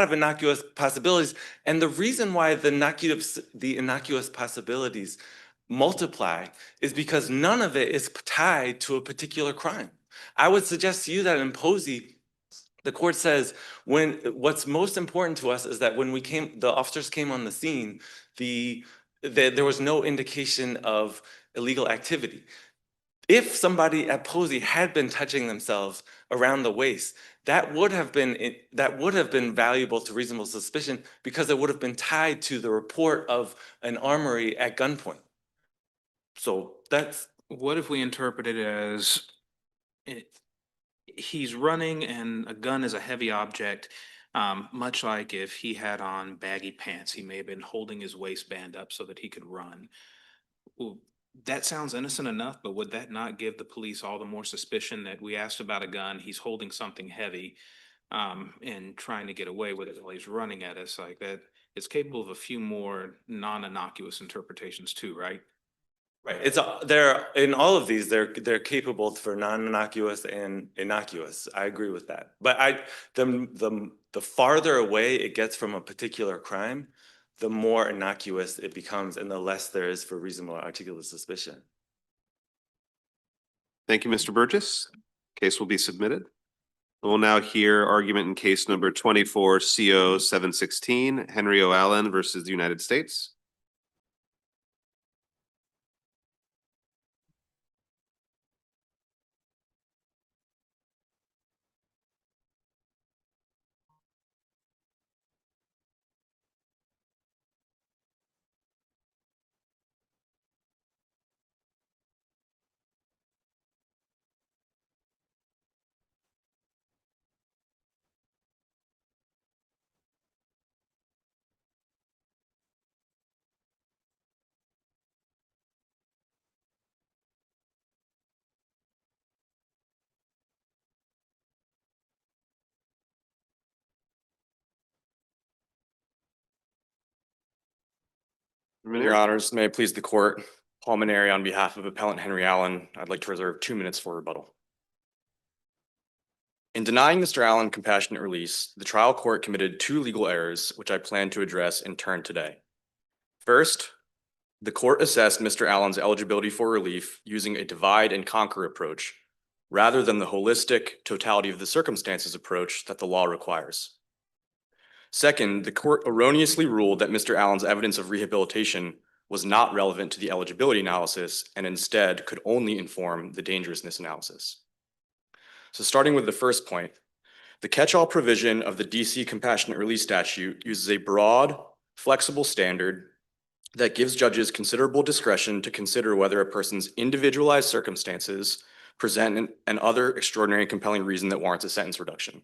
of innocuous possibilities. And the reason why the innocuous possibilities multiply is because none of it is tied to a particular crime. I would suggest to you that in Posey, The court says what's most important to us is that when the officers came on the scene, there was no indication of illegal activity. If somebody at Posey had been touching themselves around the waist, that would have been valuable to reasonable suspicion because it would have been tied to the report of an armory at gunpoint. So that's What if we interpret it as he's running and a gun is a heavy object, much like if he had on baggy pants, he may have been holding his waistband up so that he could run. Well, that sounds innocent enough, but would that not give the police all the more suspicion that we asked about a gun, he's holding something heavy, and trying to get away with it while he's running at us like that? It's capable of a few more non-innocuous interpretations too, right? right. They're in all of these. They're capable for non-innocuous and innocuous. I agree with that. But the farther away it gets from a particular crime, the more innocuous it becomes, and the less there is for reasonable articulate suspicion. Thank you, Mr. Burgess. Case will be submitted. We'll now hear argument in case number 24 CO 716, Henry O. Allen versus the United States. Your honors, may it please the court, Paul Maneri on behalf of appellant Henry Allen, I'd like to reserve 2 minutes for rebuttal. In denying Mr. Allen compassionate release, the trial court committed 2 legal errors, which I plan to address in turn today. First, the court assessed Mr. Allen's eligibility for relief using a divide and conquer approach, rather than the holistic totality of the circumstances approach that the law requires. Second, the court erroneously ruled that Mr. Allen's evidence of rehabilitation was not relevant to the eligibility analysis and instead could only inform the dangerousness analysis. So starting with the first point, the catch-all provision of the DC Compassionate Release Statute uses a broad, flexible standard that gives judges considerable discretion to consider whether a person's individualized circumstances present an other extraordinary and compelling reason that warrants a sentence reduction.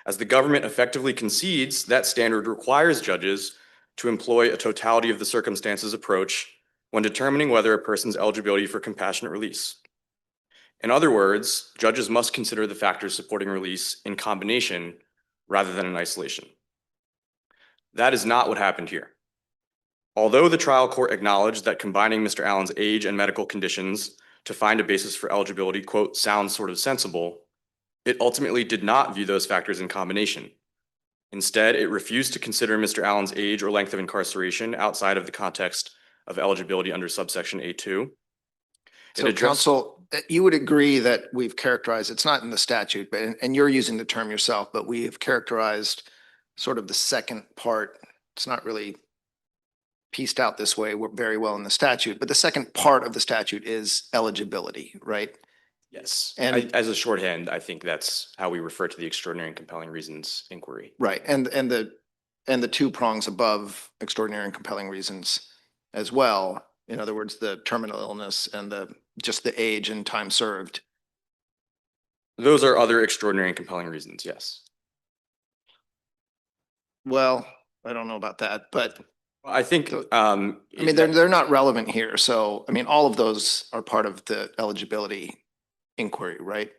As the government effectively concedes, that standard requires judges to employ a totality of the circumstances approach when determining whether a person's eligibility for compassionate release. In other words, judges must consider the factors supporting release in combination rather than in isolation. That is not what happened here. Although the trial court acknowledged that combining Mr. Allen's age and medical conditions to find a basis for eligibility, quote, sounds sort of sensible, it ultimately did not view those factors in combination. Instead, it refused to consider Mr. Allen's age or length of incarceration outside of the context of eligibility under subsection A2. So counsel, you would agree that we've characterized, it's not in the statute, but, and you're using the term yourself, but we have characterized sort of the second part. It's not really pieced out this way very well in the statute, but the second part of the statute is eligibility, right? Yes, And as a shorthand, I think that's how we refer to the extraordinary and compelling reasons inquiry. right, and the 2 prongs above extraordinary and compelling reasons as well. In other words, the terminal illness and just the age and time served. Those are other extraordinary and compelling reasons, yes. Well, I don't know about that, but I think, I mean, they're not relevant here. So, I mean, all of those are part of the eligibility inquiry, right?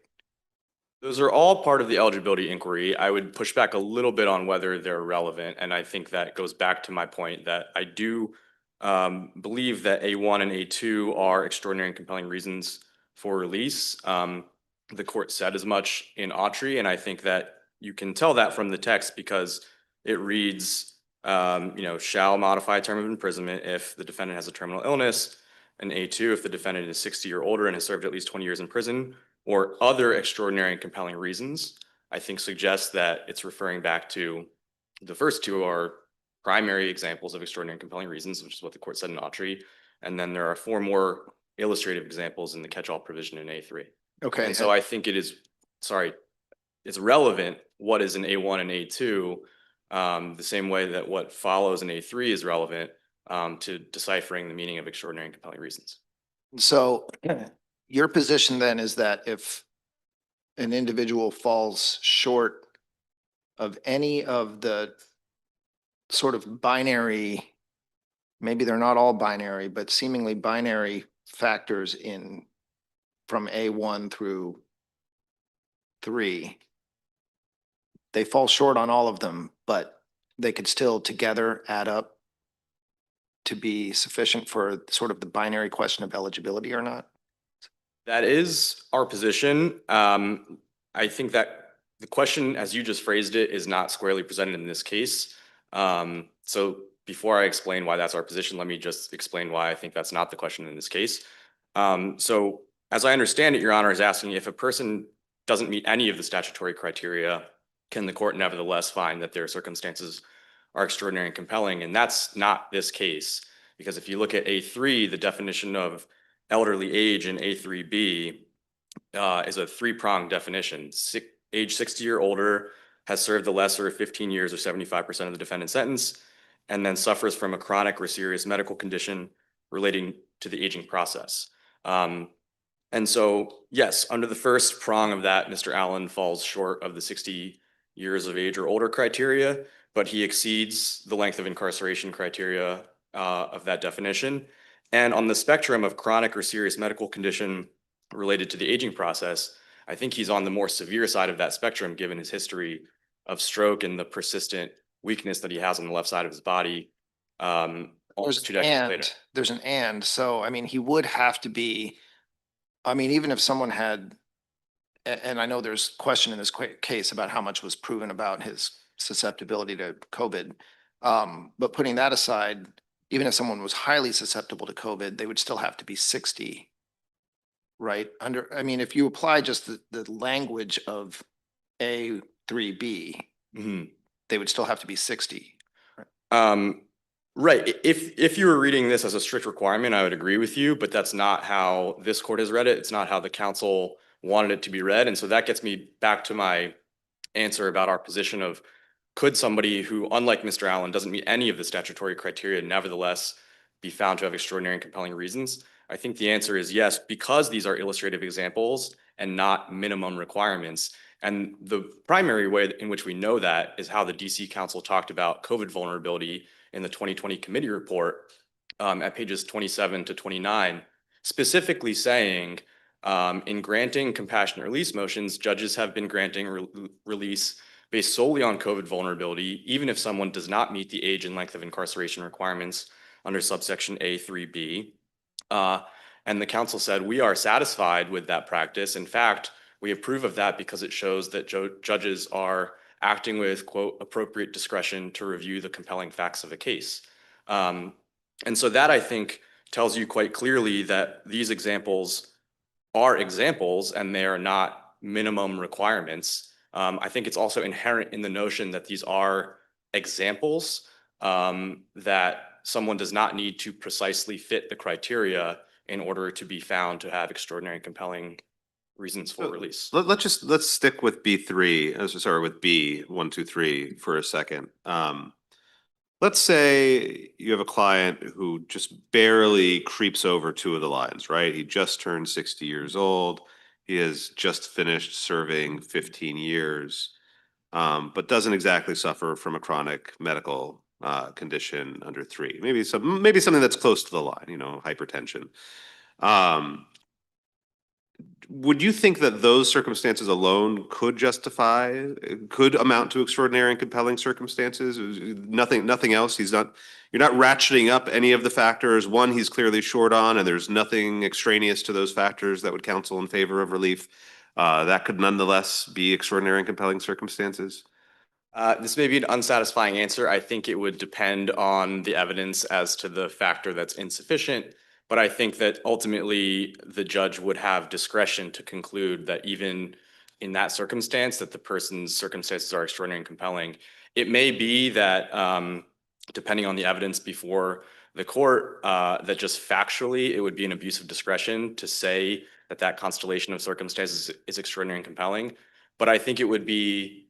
those are all part of the eligibility inquiry. I would push back a little bit on whether they're relevant. And I think that goes back to my point that I do believe that A1 and A2 are extraordinary and compelling reasons for release. The court said as much in Autry, and I think that you can tell that from the text because it reads, shall modify a term of imprisonment if the defendant has a terminal illness, and A2 if the defendant is 60 or older and has served at least 20 years in prison, or other extraordinary and compelling reasons. I think suggests that it's referring back to the first two are primary examples of extraordinary and compelling reasons, which is what the court said in Autry. And then there are 4 more illustrative examples in the catch-all provision in A3. Okay. And so I think it is, sorry, it's relevant what is in A1 and A2, the same way that what follows in A3 is relevant to deciphering the meaning of extraordinary and compelling reasons. So your position then is that if an individual falls short of any of the sort of binary, maybe they're not all binary, but seemingly binary factors in from A1 through 3, they fall short on all of them, but they could still together add up to be sufficient for sort of the binary question of eligibility or not? That is our position. I think that the question, as you just phrased it, is not squarely presented in this case. So before I explain why that's our position, let me just explain why I think that's not the question in this case. So as I understand it, Your Honor is asking if a person doesn't meet any of the statutory criteria, can the court nevertheless find that their circumstances are extraordinary and compelling? And that's not this case, because if you look at A3, the definition of elderly age in A3B is a 3-pronged definition. Age 60 or older, has served the lesser of 15 years or 75% of the defendant's sentence, and then suffers from a chronic or serious medical condition relating to the aging process. And so, yes, under the first prong of that, Mr. Allen falls short of the 60 years of age or older criteria, but he exceeds the length of incarceration criteria of that definition. And on the spectrum of chronic or serious medical condition related to the aging process, I think he's on the more severe side of that spectrum, given his history of stroke and the persistent weakness that he has on the left side of his body. Almost 2 decades later. There's an and, so I mean, he would have to be, I mean, even if someone had, and I know there's question in this case about how much was proven about his susceptibility to COVID. But putting that aside, even if someone was highly susceptible to COVID, they would still have to be 60. Right? I mean, if you apply just the language of A3B, they would still have to be 60. Right. If you were reading this as a strict requirement, I would agree with you, but that's not how this court has read it. It's not how the council wanted it to be read. And so that gets me back to my answer about our position of, could somebody who, unlike Mr. Allen, doesn't meet any of the statutory criteria nevertheless be found to have extraordinary and compelling reasons? I think the answer is yes, because these are illustrative examples and not minimum requirements. And the primary way in which we know that is how the DC Council talked about COVID vulnerability in the 2020 committee report at pages 27 to 29, specifically saying in granting compassionate release motions, judges have been granting release based solely on COVID vulnerability, even if someone does not meet the age and length of incarceration requirements under subsection A3B. And the council said, we are satisfied with that practice. In fact, we approve of that because it shows that judges are acting with, quote, appropriate discretion to review the compelling facts of a case. And so that, I think, tells you quite clearly that these examples are examples and they are not minimum requirements. I think it's also inherent in the notion that these are examples, that someone does not need to precisely fit the criteria in order to be found to have extraordinary and compelling reasons for release. Let's stick with B3, sorry, with B1, 2, 3 for a second. Let's say you have a client who just barely creeps over 2 of the lines, right? He just turned 60 years old. He has just finished serving 15 years, but doesn't exactly suffer from a chronic medical condition under 3. Maybe something that's close to the line, you know, hypertension. Would you think that those circumstances alone could amount to extraordinary and compelling circumstances? Nothing else? You're not ratcheting up any of the factors. One, he's clearly short on, and there's nothing extraneous to those factors that would counsel in favor of relief. That could nonetheless be extraordinary and compelling circumstances. This may be an unsatisfying answer. I think it would depend on the evidence as to the factor that's insufficient. But I think that ultimately the judge would have discretion to conclude that even in that circumstance that the person's circumstances are extraordinary and compelling. It may be that depending on the evidence before the court, that just factually it would be an abuse of discretion to say that that constellation of circumstances is extraordinary and compelling. But I think it would be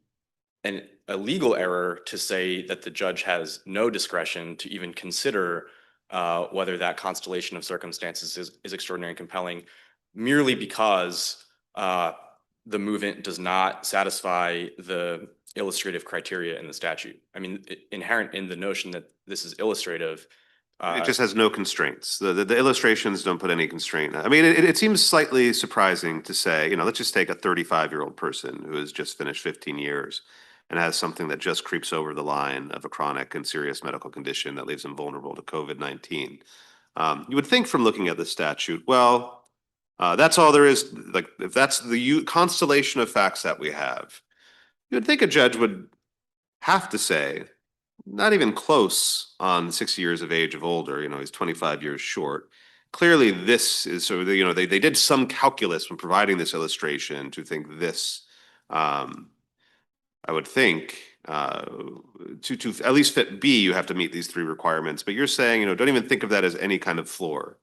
a legal error to say that the judge has no discretion to even consider whether that constellation of circumstances is extraordinary and compelling, merely because the movement does not satisfy the illustrative criteria in the statute. I mean, inherent in the notion that this is illustrative. It just has no constraints. The illustrations don't put any constraint. I mean, it seems slightly surprising to say, you know, let's just take a 35-year-old person who has just finished 15 years and has something that just creeps over the line of a chronic and serious medical condition that leaves them vulnerable to COVID-19. You would think from looking at the statute, well, that's all there is. Like, if that's the constellation of facts that we have, you would think a judge would have to say, not even close on 60 years of age of older, you know, he's 25 years short. Clearly, this is, so, you know, they did some calculus when providing this illustration to think this, I would think, to at least fit B, you have to meet these three requirements. But you're saying, you know, don't even think of that as any kind of floor.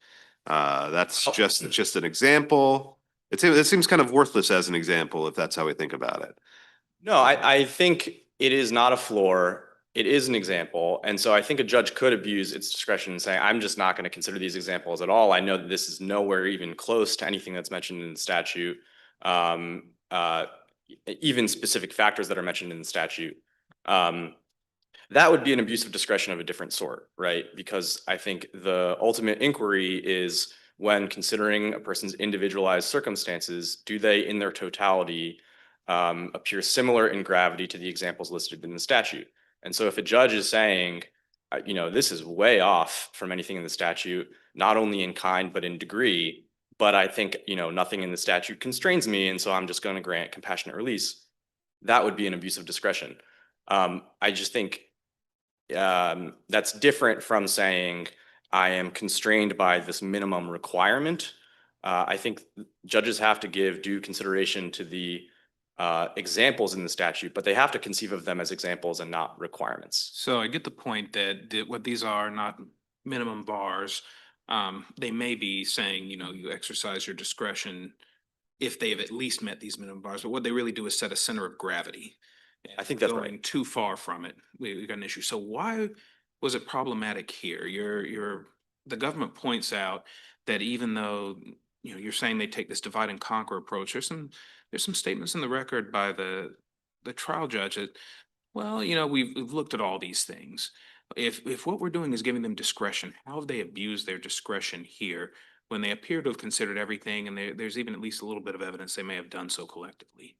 That's just an example. It seems kind of worthless as an example if that's how we think about it. No, I think it is not a floor. It is an example. And so I think a judge could abuse its discretion and say, I'm just not going to consider these examples at all. I know that this is nowhere even close to anything that's mentioned in the statute, even specific factors that are mentioned in the statute. That would be an abuse of discretion of a different sort, right? Because I think the ultimate inquiry is when considering a person's individualized circumstances, do they in their totality appear similar in gravity to the examples listed in the statute? And so if a judge is saying, you know, this is way off from anything in the statute, not only in kind, but in degree, but I think, you know, nothing in the statute constrains me, and so I'm just going to grant compassionate release, that would be an abuse of discretion. I just think that's different from saying I am constrained by this minimum requirement. I think judges have to give due consideration to the examples in the statute, but they have to conceive of them as examples and not requirements. So I get the point that what these are not minimum bars. They may be saying, you know, you exercise your discretion if they have at least met these minimum bars, but what they really do is set a center of gravity. I think that's Going right. too far from it, we got an issue. So why was it problematic here? The government points out that even though, you know, you're saying they take this divide and conquer approach, there's some statements in the record by the trial judge that, well, you know, we've looked at all these things. If what we're doing is giving them discretion, how have they abused their discretion here when they appear to have considered everything, and there's even at least a little bit of evidence they may have done so collectively?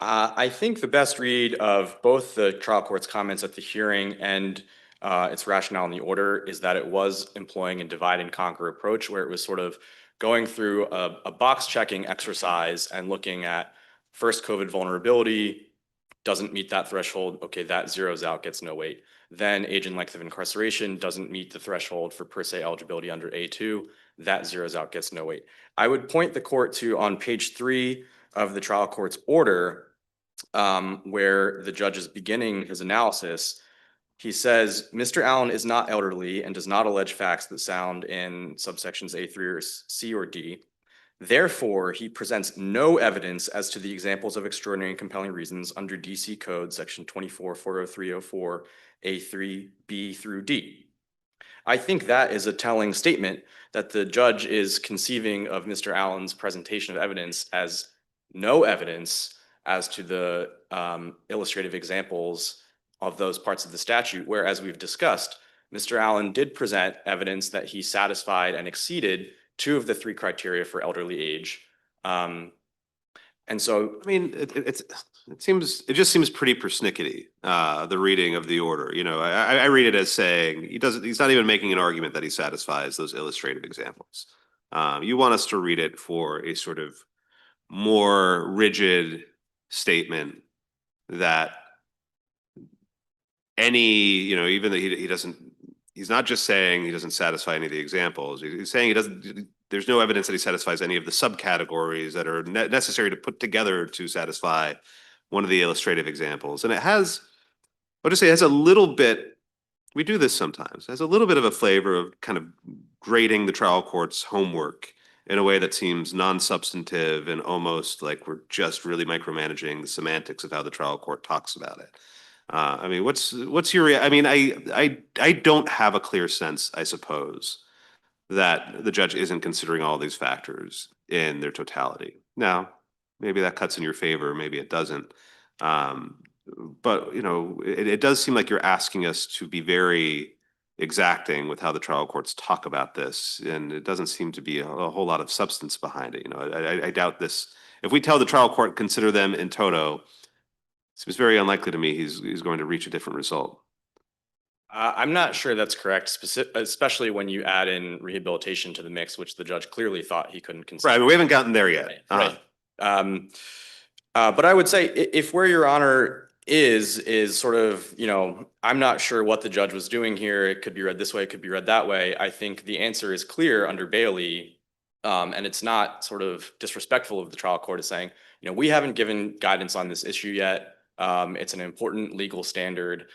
I think the best read of both the trial court's comments at the hearing and its rationale in the order is that it was employing a divide and conquer approach, where it was sort of going through a box checking exercise and looking at first COVID vulnerability, doesn't meet that threshold. Okay, that zeroes out, gets no weight. Then age and length of incarceration doesn't meet the threshold for per se eligibility under A2. That zeroes out, gets no weight. I would point the court to on page 3 of the trial court's order, where the judge is beginning his analysis. He says, Mr. Allen is not elderly and does not allege facts that sound in subsections A3 or C or D. Therefore, he presents no evidence as to the examples of extraordinary and compelling reasons under DC Code section 24-40304 A3 B through D. I think that is a telling statement that the judge is conceiving of Mr. Allen's presentation of evidence as no evidence as to the illustrative examples of those parts of the statute, where, as we've discussed, Mr. Allen did present evidence that he satisfied and exceeded 2 of the 3 criteria for elderly age. And so, I mean, it just seems pretty persnickety, the reading of the order. You know, I read it as saying he's not even making an argument that he satisfies those illustrative examples. You want us to read it for a sort of more rigid statement that you know, even that he's not just saying he doesn't satisfy any of the examples. He's saying there's no evidence that he satisfies any of the subcategories that are necessary to put together to satisfy one of the illustrative examples. And it has, I'll just say, it has a little bit, we do this sometimes, it has a little bit of a flavor of kind of grading the trial court's homework in a way that seems non-substantive and almost like we're just really micromanaging the semantics of how the trial court talks about it. I mean, what's your, I mean, I don't have a clear sense, I suppose, that the judge isn't considering all these factors in their totality. Now, maybe that cuts in your favor, maybe it doesn't. But, you know, it does seem like you're asking us to be very exacting with how the trial courts talk about this, and it doesn't seem to be a whole lot of substance behind it. You know, I doubt this. If we tell the trial court, consider them in toto, it seems very unlikely to me he's going to reach a different result. I'm not sure that's correct, especially when you add in rehabilitation to the mix, which the judge clearly thought he couldn't consider. Right, but we haven't gotten there yet. Right. But I would say if where your honor is sort of, you know, I'm not sure what the judge was doing here. It could be read this way, it could be read that way. I think the answer is clear under Bailey. And it's not sort of disrespectful of the trial court as saying, you know, we haven't given guidance on this issue yet. It's an important legal standard.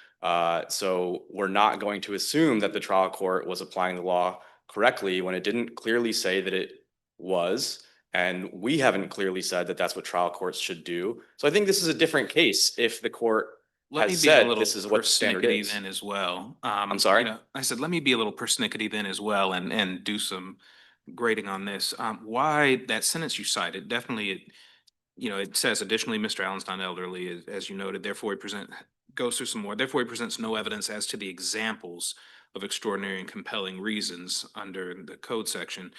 So we're not going to assume that the trial court was applying the law correctly when it didn't clearly say that it was. And we haven't clearly said that that's what trial courts should do. So I think this is a different case if the court Let me has be a said little this is what the standard persnickety is. then as well. I'm sorry? You know, I said, let me be a little persnickety then as well and do some grading on this. Why that sentence you cited, definitely it, you know, it says additionally, Mr. Allen's not elderly, as you noted, therefore he goes through some more, therefore he presents no evidence as to the examples of extraordinary and compelling reasons under the code section.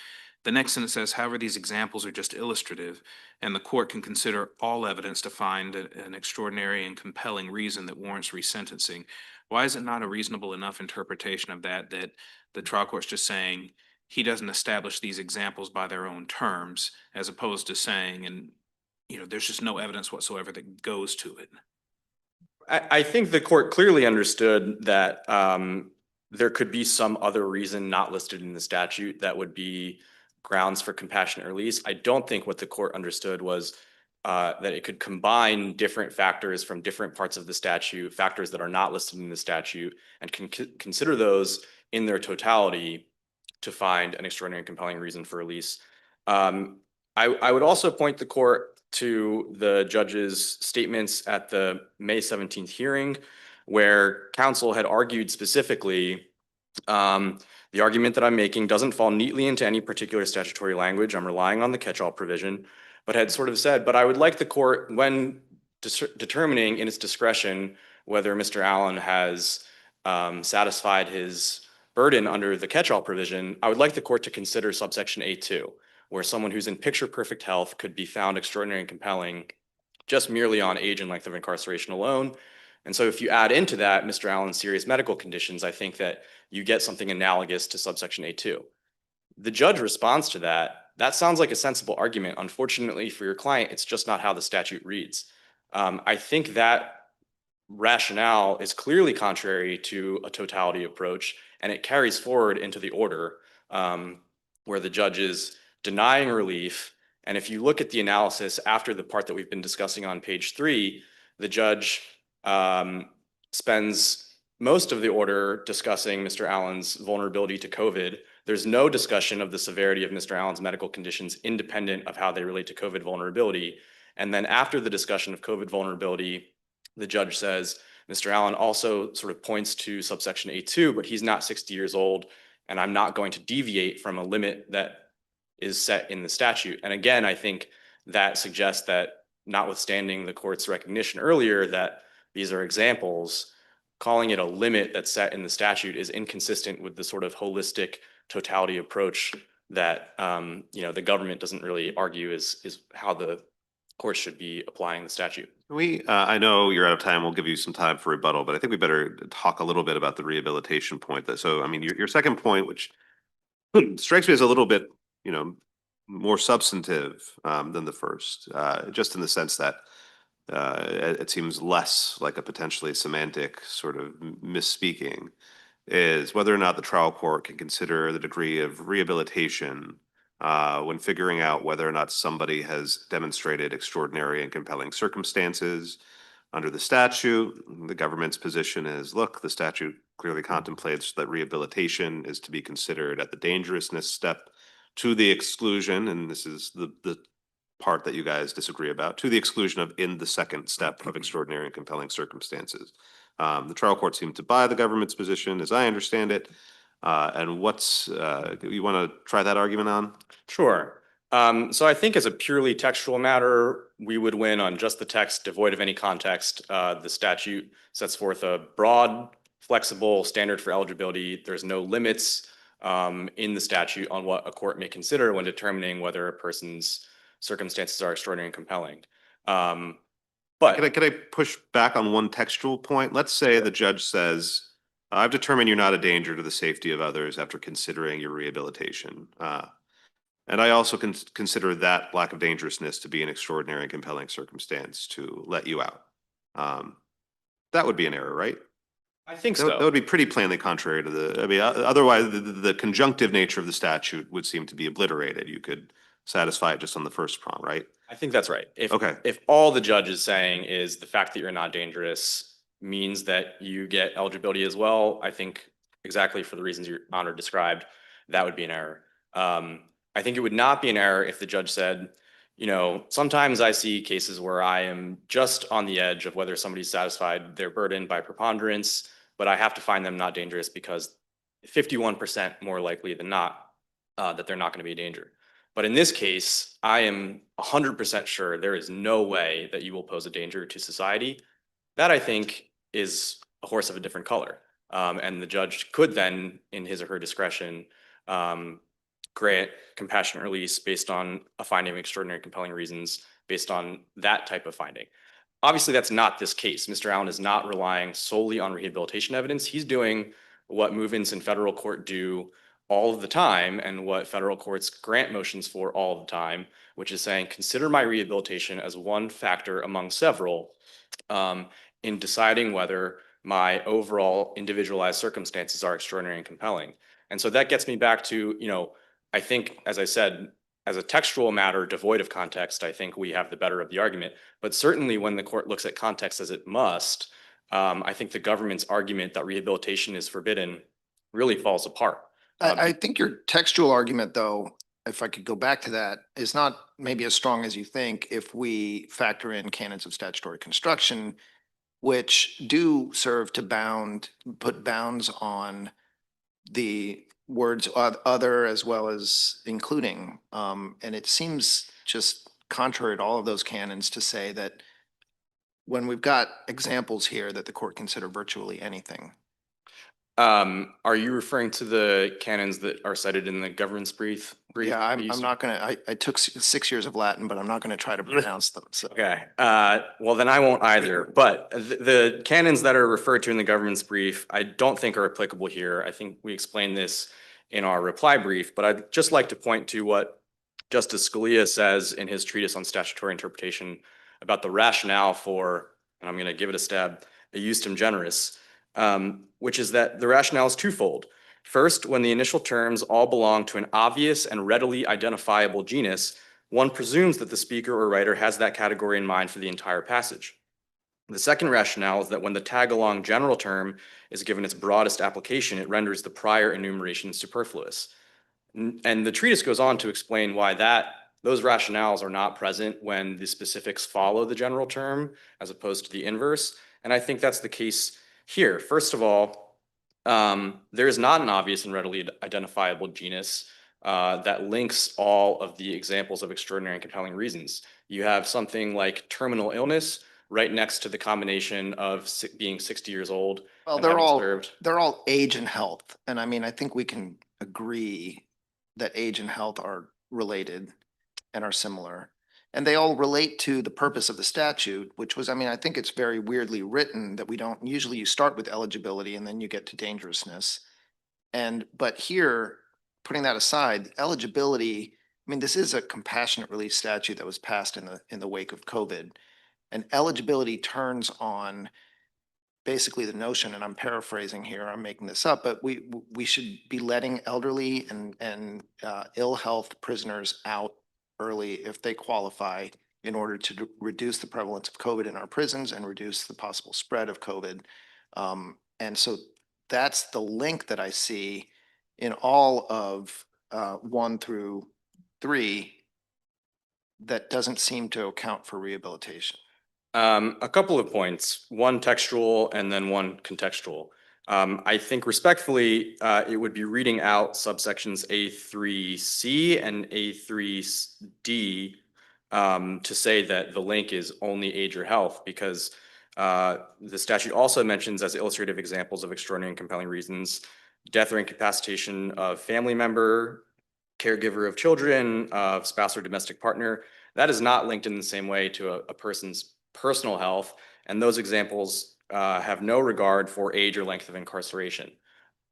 The next sentence says, however, these examples are just illustrative, and the court can consider all evidence to find an extraordinary and compelling reason that warrants resentencing. Why is it not a reasonable enough interpretation of that the trial court's just saying he doesn't establish these examples by their own terms, as opposed to saying, and you know, there's just no evidence whatsoever that goes to it? I think the court clearly understood that there could be some other reason not listed in the statute that would be grounds for compassionate release. I don't think what the court understood was that it could combine different factors from different parts of the statute, factors that are not listed in the statute, and can consider those in their totality to find an extraordinary and compelling reason for release. I would also point the court to the judge's statements at the May 17th hearing, where counsel had argued specifically, the argument that I'm making doesn't fall neatly into any particular statutory language. I'm relying on the catch-all provision, but had sort of said, but I would like the court, when determining in its discretion whether Mr. Allen has satisfied his burden under the catch-all provision, I would like the court to consider subsection A2, where someone who's in picture-perfect health could be found extraordinary and compelling just merely on age and length of incarceration alone. And so if you add into that Mr. Allen's serious medical conditions, I think that you get something analogous to subsection A2. The judge responds to that. That sounds like a sensible argument. Unfortunately for your client, it's just not how the statute reads. I think that rationale is clearly contrary to a totality approach, and it carries forward into the order where the judge is denying relief. And if you look at the analysis after the part that we've been discussing on page 3, the judge spends most of the order discussing Mr. Allen's vulnerability to COVID. There's no discussion of the severity of Mr. Allen's medical conditions independent of how they relate to COVID vulnerability. And then after the discussion of COVID vulnerability, the judge says, Mr. Allen also sort of points to subsection A2, but he's not 60 years old, and I'm not going to deviate from a limit that is set in the statute. And again, I think that suggests that, notwithstanding the court's recognition earlier that these are examples, calling it a limit that's set in the statute is inconsistent with the sort of holistic totality approach that the government doesn't really argue is how the court should be applying the statute. I know you're out of time. We'll give you some time for rebuttal, but I think we better talk a little bit about the rehabilitation point. So, I mean, your second point, which strikes me as a little bit, more substantive than the first, just in the sense that it seems less like a potentially semantic sort of misspeaking, is whether or not the trial court can consider the degree of rehabilitation when figuring out whether or not somebody has demonstrated extraordinary and compelling circumstances under the statute. The government's position is, look, the statute clearly contemplates that rehabilitation is to be considered at the dangerousness step to the exclusion, and this is the part that you guys disagree about, to the exclusion of in the second step of extraordinary and compelling circumstances. The trial court seemed to buy the government's position, as I understand it. And what's, you want to try that argument on? Sure. So I think as a purely textual matter, we would win on just the text devoid of any context. The statute sets forth a broad, flexible standard for eligibility. There's no limits in the statute on what a court may consider when determining whether a person's circumstances are extraordinary and compelling. But Can I push back on one textual point? Let's say the judge says, I've determined you're not a danger to the safety of others after considering your rehabilitation. And I also consider that lack of dangerousness to be an extraordinary and compelling circumstance to let you out. That would be an error, right? I think That so. would be pretty plainly contrary to the, I mean, otherwise the conjunctive nature of the statute would seem to be obliterated. You could satisfy it just on the first prong, right? I think that's right. Okay. If all the judge is saying is the fact that you're not dangerous means that you get eligibility as well, I think exactly for the reasons your honor described, that would be an error. I think it would not be an error if the judge said, you know, sometimes I see cases where I am just on the edge of whether somebody's satisfied their burden by preponderance, but I have to find them not dangerous because 51% more likely than not that they're not going to be a danger. But in this case, I am 100% sure there is no way that you will pose a danger to society. That I think is a horse of a different color. And the judge could then, in his or her discretion, grant compassionate release based on a finding of extraordinary compelling reasons based on that type of finding. Obviously, that's not this case. Mr. Allen is not relying solely on rehabilitation evidence. He's doing what movements in federal court do all of the time and what federal courts grant motions for all of the time, which is saying, consider my rehabilitation as one factor among several in deciding whether my overall individualized circumstances are extraordinary and compelling. And so that gets me back to, you know, I think, as I said, as a textual matter devoid of context, I think we have the better of the argument. But certainly when the court looks at context as it must, I think the government's argument that rehabilitation is forbidden really falls apart. I think your textual argument, though, if I could go back to that, is not maybe as strong as you think if we factor in canons of statutory construction, which do serve to put bounds on the words other as well as including. And it seems just contrary to all of those canons to say that when we've got examples here that the court consider virtually anything. Are you referring to the canons that are cited in the government's brief? Yeah, I'm not gonna, I took 6 years of Latin, but I'm not gonna try to pronounce them, so. Okay, well then I won't either, but the canons that are referred to in the government's brief, I don't think are applicable here. I think we explained this in our reply brief, but I'd just like to point to what Justice Scalia says in his treatise on statutory interpretation about the rationale for, and I'm gonna give it a stab, a justum generis, which is that the rationale is twofold. First, when the initial terms all belong to an obvious and readily identifiable genus, one presumes that the speaker or writer has that category in mind for the entire passage. The second rationale is that when the tag-along general term is given its broadest application, it renders the prior enumeration superfluous. And the treatise goes on to explain why those rationales are not present when the specifics follow the general term as opposed to the inverse. And I think that's the case here. First of all, there is not an obvious and readily identifiable genus that links all of the examples of extraordinary and compelling reasons. You have something like terminal illness right next to the combination of being 60 years old. Well, and they're having all, served. they're all age and health. And I mean, I think we can agree that age and health are related and are similar. And they all relate to the purpose of the statute, which was, I mean, I think it's very weirdly written that we don't, usually you start with eligibility and then you get to dangerousness. But here, putting that aside, eligibility, I mean, this is a compassionate release statute that was passed in the wake of COVID. And eligibility turns on basically the notion, and I'm paraphrasing here, I'm making this up, but we should be letting elderly and ill health prisoners out early if they qualify in order to reduce the prevalence of COVID in our prisons and reduce the possible spread of COVID. And so that's the link that I see in all of 1 through 3 that doesn't seem to account for rehabilitation. A couple of points, one textual and then one contextual. I think respectfully, it would be reading out subsections A3C and A3D to say that the link is only age or health, because the statute also mentions as illustrative examples of extraordinary and compelling reasons, death or incapacitation of family member, caregiver of children, of spouse or domestic partner. That is not linked in the same way to a person's personal health, and those examples have no regard for age or length of incarceration.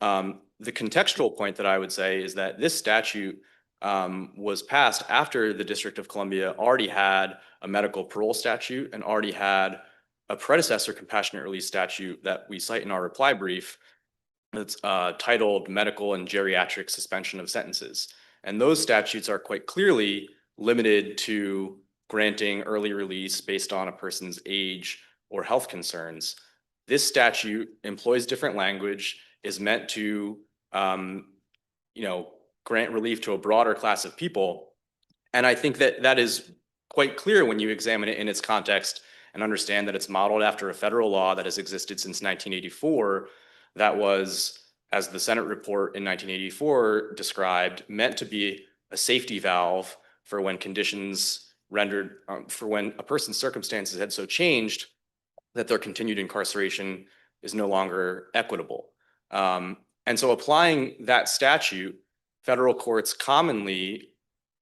The contextual point that I would say is that this statute was passed after the District of Columbia already had a medical parole statute and already had a predecessor compassionate release statute that we cite in our reply brief that's titled Medical and Geriatric Suspension of Sentences. And those statutes are quite clearly limited to granting early release based on a person's age or health concerns. This statute employs different language, is meant to, grant relief to a broader class of people. And I think that that is quite clear when you examine it in its context and understand that it's modeled after a federal law that has existed since 1984 that was, as the Senate report in 1984 described, meant to be a safety valve for when conditions rendered, for when a person's circumstances had so changed that their continued incarceration is no longer equitable. And so applying that statute, federal courts commonly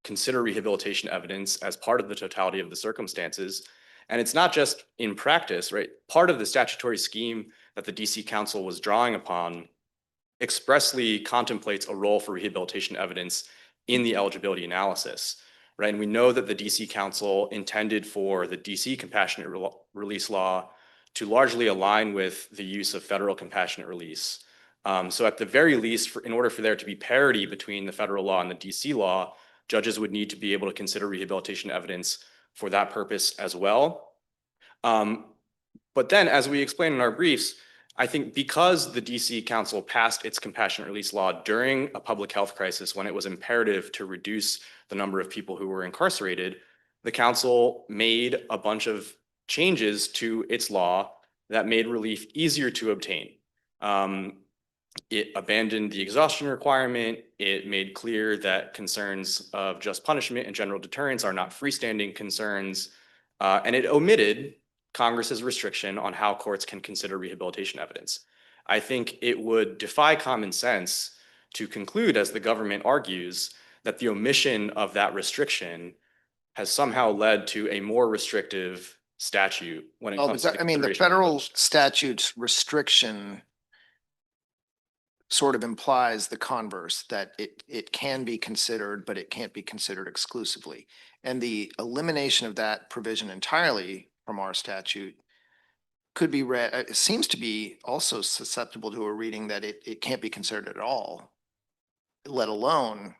consider rehabilitation evidence as part of the totality of the circumstances. And it's not just in practice, right? Part of the statutory scheme that the DC Council was drawing upon expressly contemplates a role for rehabilitation evidence in the eligibility analysis, right? And we know that the DC Council intended for the DC compassionate release law to largely align with the use of federal compassionate release. So at the very least, in order for there to be parity between the federal law and the DC law, judges would need to be able to consider rehabilitation evidence for that purpose as well. But then, as we explained in our briefs, I think because the DC Council passed its compassionate release law during a public health crisis when it was imperative to reduce the number of people who were incarcerated, the council made a bunch of changes to its law that made relief easier to obtain. It abandoned the exhaustion requirement. It made clear that concerns of just punishment and general deterrence are not freestanding concerns. And it omitted Congress's restriction on how courts can consider rehabilitation evidence. I think it would defy common sense to conclude, as the government argues, that the omission of that restriction has somehow led to a more restrictive statute when it comes to the I mean, the consideration of federal rehabilitation. statute's restriction sort of implies the converse, that it can be considered, but it can't be considered exclusively. And the elimination of that provision entirely from our statute could be read, it seems to be also susceptible to a reading that it can't be considered at all, let alone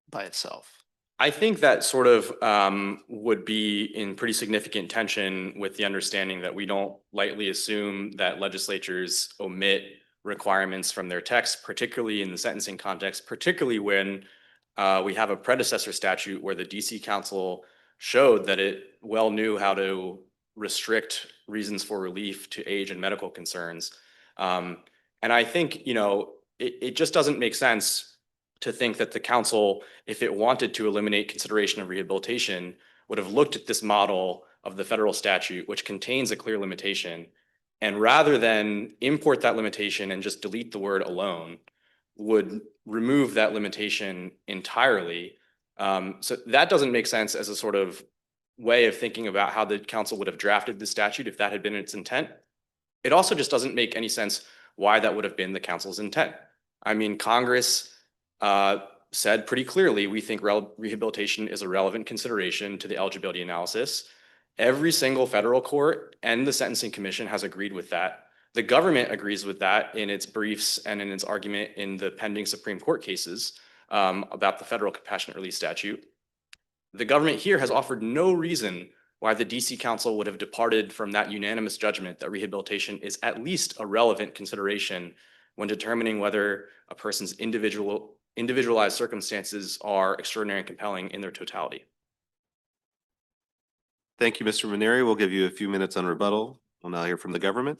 by itself. I think that sort of would be in pretty significant tension with the understanding that we don't lightly assume that legislatures omit requirements from their text, particularly in the sentencing context, particularly when we have a predecessor statute where the DC Council showed that it well knew how to restrict reasons for relief to age and medical concerns. And I think, it just doesn't make sense to think that the council, if it wanted to eliminate consideration of rehabilitation, would have looked at this model of the federal statute, which contains a clear limitation, and rather than import that limitation and just delete the word alone, would remove that limitation entirely. So that doesn't make sense as a sort of way of thinking about how the council would have drafted the statute if that had been its intent. It also just doesn't make any sense why that would have been the council's intent. I mean, Congress said pretty clearly, we think rehabilitation is a relevant consideration to the eligibility analysis. Every single federal court and the Sentencing Commission has agreed with that. The government agrees with that in its briefs and in its argument in the pending Supreme Court cases about the federal compassionate release statute. The government here has offered no reason why the DC Council would have departed from that unanimous judgment that rehabilitation is at least a relevant consideration when determining whether a person's individualized circumstances are extraordinary and compelling in their totality. Thank you, Mr. Maneri. We'll give you a few minutes on rebuttal. We'll now hear from the government.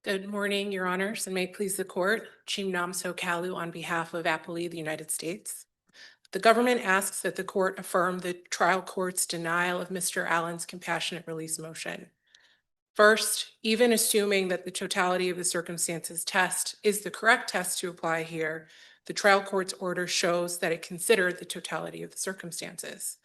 Good morning, Your Honors, and may it please the court. Chim Namso Kalu on behalf of Appali, the United States. The government asks that the court affirm the trial court's denial of Mr. Allen's compassionate release motion. First, even assuming that the totality of the circumstances test is the correct test to apply here, the trial court's order shows that it considered the totality of the circumstances.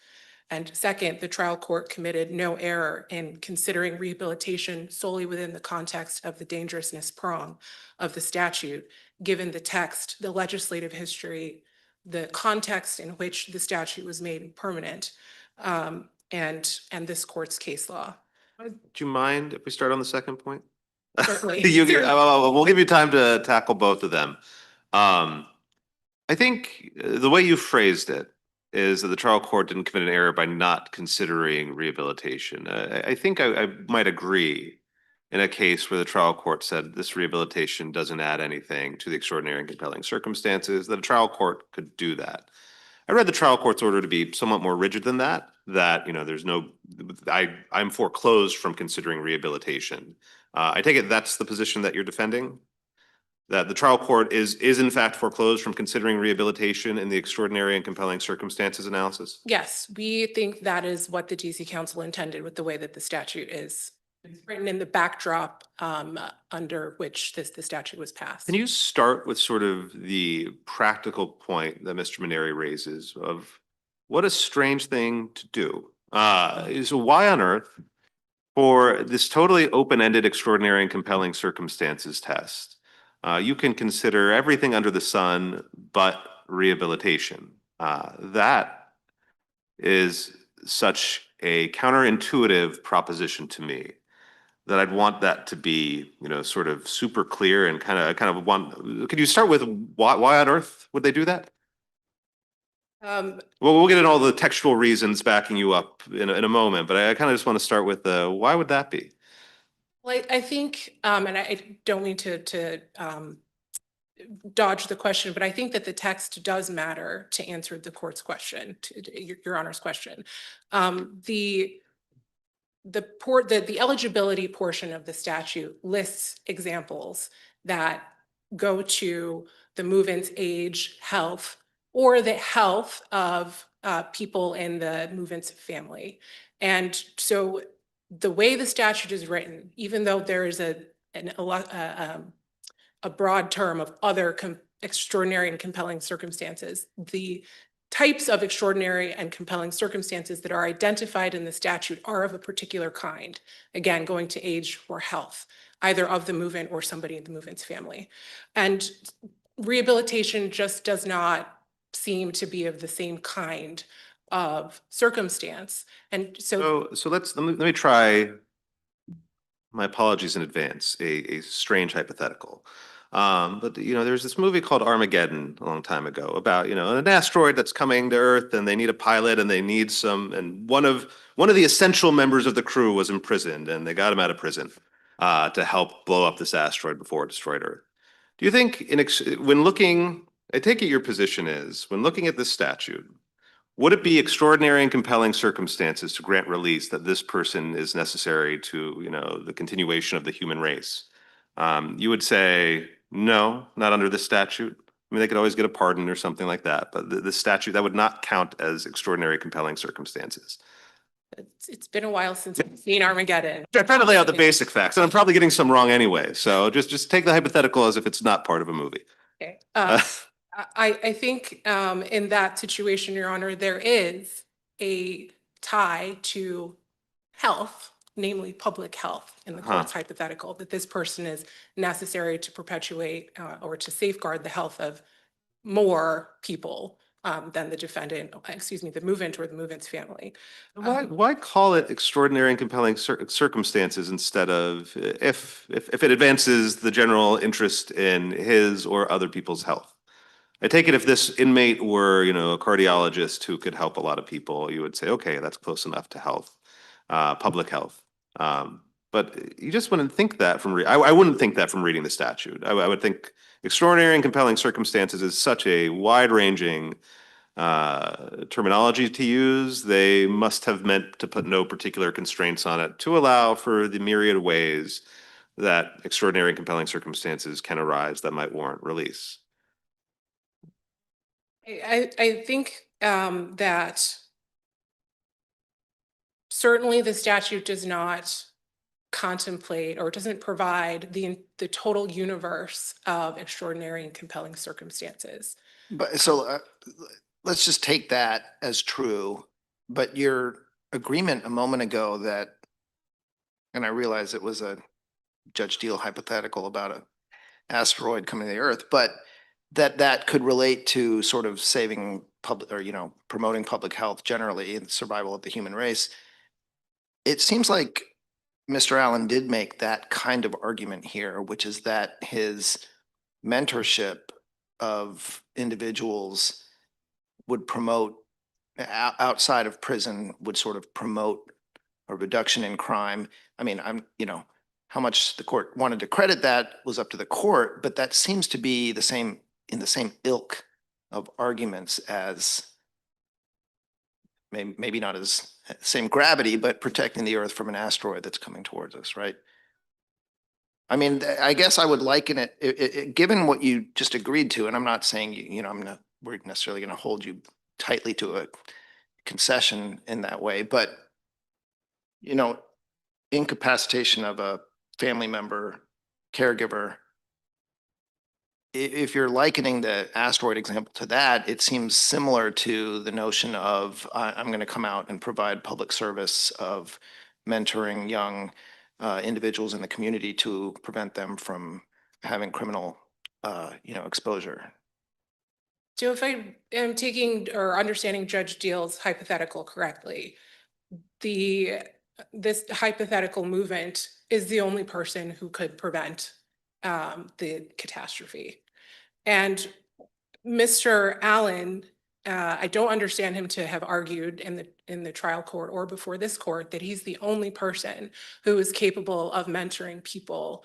And second, the trial court committed no error in considering rehabilitation solely within the context of the dangerousness prong of the statute, given the text, the legislative history, the context in which the statute was made permanent, and this court's case law. Do you mind if we start on the second point? Certainly. We'll give you time to tackle both of them. I think the way you phrased it is that the trial court didn't commit an error by not considering rehabilitation. I think I might agree in a case where the trial court said this rehabilitation doesn't add anything to the extraordinary and compelling circumstances, that a trial court could do that. I read the trial court's order to be somewhat more rigid than that, there's no, I'm foreclosed from considering rehabilitation. I take it that's the position that you're defending? That the trial court is in fact foreclosed from considering rehabilitation in the extraordinary and compelling circumstances analysis? Yes, we think that is what the DC Council intended with the way that the statute is written in the backdrop under which the statute was passed. Can you start with sort of the practical point that Mr. Maneri raises of what a strange thing to do? So why on earth, for this totally open-ended extraordinary and compelling circumstances test, you can consider everything under the sun but rehabilitation? That is such a counterintuitive proposition to me that I'd want that to be, sort of super clear and kind of want. Could you start with why on earth would they do that? Well, we'll get into all the textual reasons backing you up in a moment, but I kind of just want to start with why would that be? Well, I think, and I don't mean to dodge the question, but I think that the text does matter to answer the court's question, to Your Honor's question. The eligibility portion of the statute lists examples that go to the move-in's age, health, or the health of people in the move-in's family. And so the way the statute is written, even though there is a broad term of other extraordinary and compelling circumstances, the types of extraordinary and compelling circumstances that are identified in the statute are of a particular kind. Again, going to age or health, either of the move-in or somebody in the move-in's family. And rehabilitation just does not seem to be of the same kind of circumstance. And so let me try, my apologies in advance, a strange hypothetical. But there's this movie called Armageddon a long time ago about, an asteroid that's coming to Earth and they need a pilot and they need and one of the essential members of the crew was imprisoned and they got him out of prison to help blow up this asteroid before it destroyed Earth. Do you think when looking, I take it your position is, when looking at this statute, would it be extraordinary and compelling circumstances to grant release that this person is necessary to, the continuation of the human race? You would say, no, not under this statute. I mean, they could always get a pardon or something like that, but the statute, that would not count as extraordinary, compelling circumstances. it's been a while since I've seen Armageddon. I tried to lay out the basic facts, and I'm probably getting some wrong anyway. So just take the hypothetical as if it's not part of a movie. Okay. I think in that situation, Your Honor, there is a tie to health, namely public health in the Huh. court's hypothetical, that this person is necessary to perpetuate or to safeguard the health of more people than the defendant, excuse me, the move-in or the move-in's family. Why call it extraordinary and compelling circumstances instead of if it advances the general interest in his or other people's health? I take it if this inmate were, you know, a cardiologist who could help a lot of people, you would say, okay, that's close enough to health, public health. But you just wouldn't think that from, I wouldn't think that from reading the statute. I would think extraordinary and compelling circumstances is such a wide-ranging terminology to use. They must have meant to put no particular constraints on it to allow for the myriad ways that extraordinary and compelling circumstances can arise that might warrant release. I think that certainly the statute does not contemplate or doesn't provide the total universe of extraordinary and compelling circumstances. But so let's just take that as true. But your agreement a moment ago that, and I realize it was a Judge Deal hypothetical about an asteroid coming to the Earth, but that could relate to sort of saving public or, you know, promoting public health generally and survival of the human race. It seems like Mr. Allen did make that kind of argument here, which is that his mentorship of individuals would promote outside of prison, would sort of promote a reduction in crime. I mean, you know, how much the court wanted to credit that was up to the court, but that seems to be the same in the same ilk of arguments as maybe not as same gravity, but protecting the Earth from an asteroid that's coming towards us, right? I mean, I guess I would liken it, given what you just agreed to, and I'm not saying, you know, we're necessarily going to hold you tightly to a concession in that way, but, you know, incapacitation of a family member, caregiver, if you're likening the asteroid example to that, it seems similar to the notion of I'm going to come out and provide public service of mentoring young individuals in the community to prevent them from having criminal, you know, exposure. So if I am taking or understanding Judge Deal's hypothetical correctly, this hypothetical movement is the only person who could prevent the catastrophe. And Mr. Allen, I don't understand him to have argued in the trial court or before this court that he's the only person who is capable of mentoring people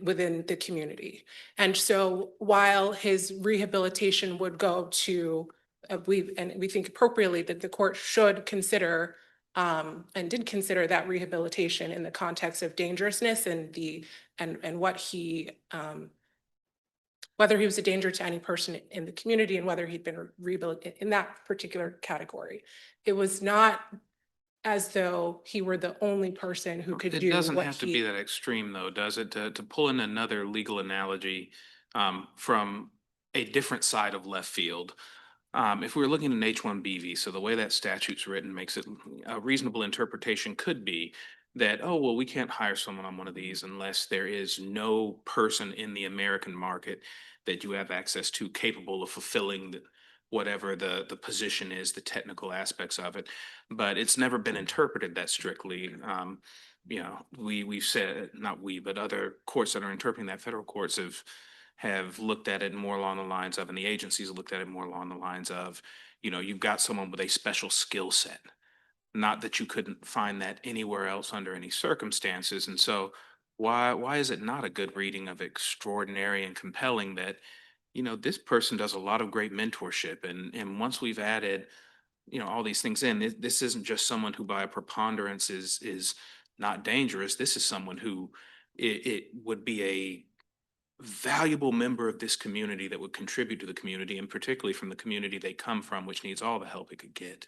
within the community. And so while his rehabilitation would go to, we think appropriately that the court should consider and did consider that rehabilitation in the context of dangerousness and what he whether he was a danger to any person in the community and whether he'd been rehabilitated in that particular category. It was not as though he were the only person who could do It doesn't what have to be that extreme though, does it? To pull in another legal analogy from a different side of left field. If we were looking at an H-1B visa, the way that statute's written makes it a reasonable interpretation could be that, oh, well, we can't hire someone on one of these unless there is no person in the American market that you have access to capable of fulfilling whatever the position is, the technical aspects of it. But it's never been interpreted that strictly. You know, we've said, not we, but other courts that are interpreting that, federal courts have looked at it more along the lines of, and the agencies looked at it more along the lines of, you know, you've got someone with a special skill set. Not that you couldn't find that anywhere else under any circumstances. And so why is it not a good reading of extraordinary and compelling that, you know, this person does a lot of great mentorship. And once we've added, you know, all these things in, this isn't just someone who by a preponderance is not dangerous. This is someone who it would be a valuable member of this community that would contribute to the community, and particularly from the community they come from, which needs all the help it could get.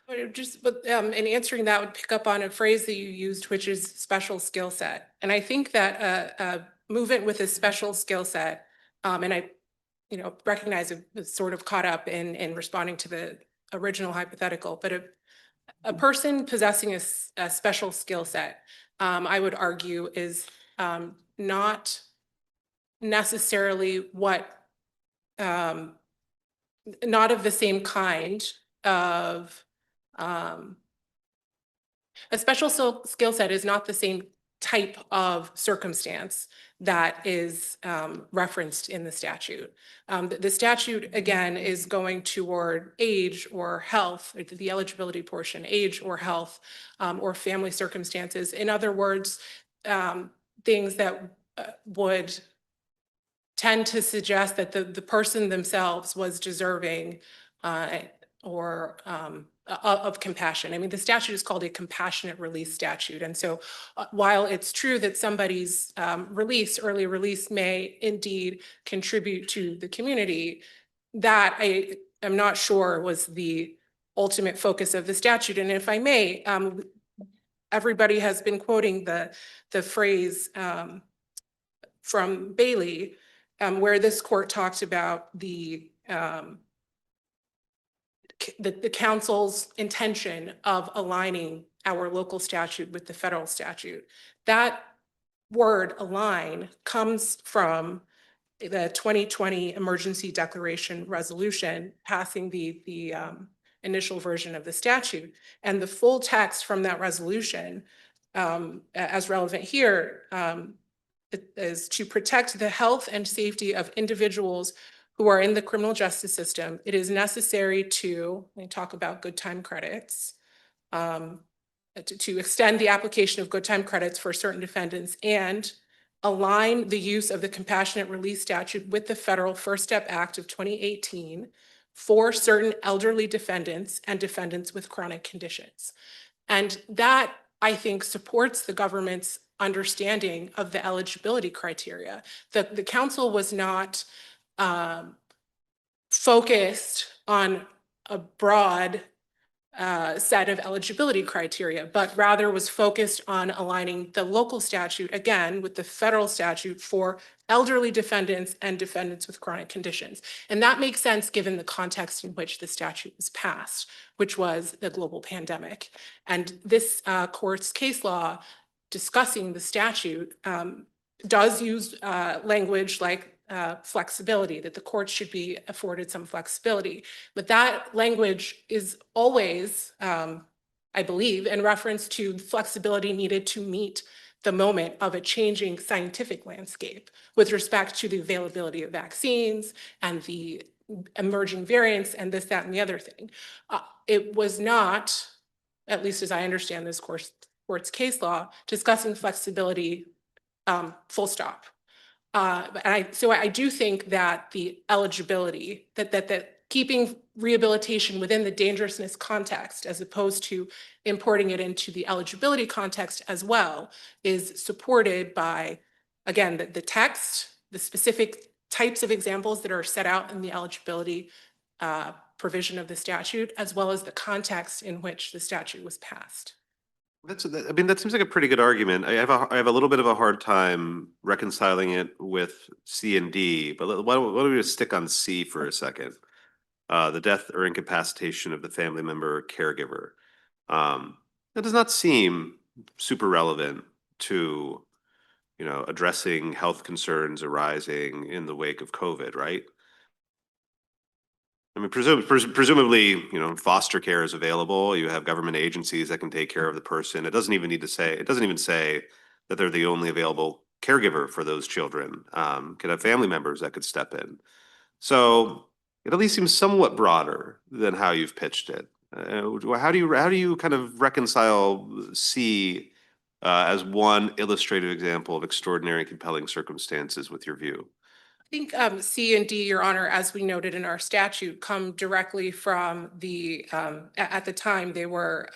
But in answering that would pick up on a phrase that you used, which is special skill set. And I think that a movement with a special skill set, and I, you know, recognize it was sort of caught up in responding to the original hypothetical, but A person possessing a special skill set, I would argue, is not necessarily um, not of the same kind of, a special skill set is not the same type of circumstance that is referenced in the statute. The statute, again, is going toward age or health, the eligibility portion, age or health, or family circumstances. In other words, things that would tend to suggest that the person themselves was deserving or of compassion. I mean, the statute is called a compassionate release statute. And so while it's true that somebody's early release may indeed contribute to the community, that I am not sure was the ultimate focus of the statute. And if I may, everybody has been quoting the phrase from Bailey, where this court talked about the council's intention of aligning our local statute with the federal statute. That word align comes from the 2020 emergency declaration resolution passing the initial version of the statute. And the full text from that resolution, as relevant here, is to protect the health and safety of individuals who are in the criminal justice system. It is necessary to, we talk about good time credits, to extend the application of good time credits for certain defendants and align the use of the compassionate release statute with the federal First Step Act of 2018 for certain elderly defendants and defendants with chronic conditions. And that, I think, supports the government's understanding of the eligibility criteria. The council was not focused on a broad set of eligibility criteria, but rather was focused on aligning the local statute, again, with the federal statute for elderly defendants and defendants with chronic conditions. And that makes sense given the context in which the statute was passed, which was the global pandemic. And this court's case law discussing the statute does use language like flexibility, that the courts should be afforded some flexibility. But that language is always, I believe, in reference to flexibility needed to meet the moment of a changing scientific landscape with respect to the availability of vaccines and the emerging variants and this, that, and the other thing. It was not, at least as I understand this court's case law, discussing flexibility full stop. So I do think that the eligibility, that keeping rehabilitation within the dangerousness context, as opposed to importing it into the eligibility context as well, is supported by, again, the text, the specific types of examples that are set out in the eligibility provision of the statute, as well as the context in which the statute was passed. I mean, that seems like a pretty good argument. I have a little bit of a hard time reconciling it with C and D, but why don't we just stick on C for a second? The death or incapacitation of the family member or caregiver. That does not seem super relevant to, addressing health concerns arising in the wake of COVID, right? I mean, presumably, foster care is available. You have government agencies that can take care of the person. It doesn't even say that they're the only available caregiver for those children. Could have family members that could step in. So it at least seems somewhat broader than how you've pitched it. How do you kind of reconcile C as one illustrative example of extraordinary and compelling circumstances with your view? I think C and D, Your Honor, as we noted in our statute, come directly from the, at the time, they were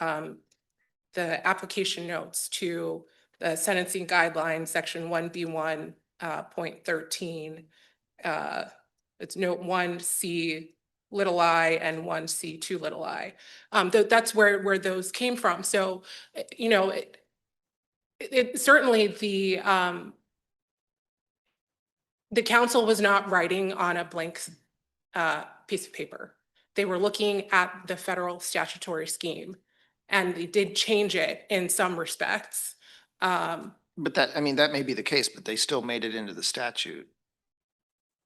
the application notes to the sentencing guidelines, section 1B1.13. It's note 1C little I and 1C2 little I. That's where those came from. So, it certainly the council was not writing on a blank piece of paper. They were looking at the federal statutory scheme and they did change it in some respects. But that, I mean, that may be the case, but they still made it into the statute,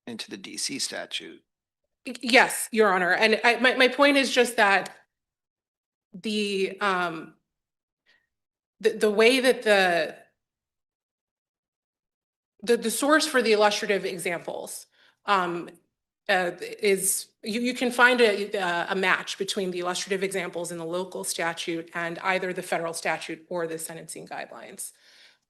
into the DC statute. Yes, Your Honor, and my point is just that the way that the source for the illustrative examples is you can find a match between the illustrative examples in the local statute and either the federal statute or the sentencing guidelines.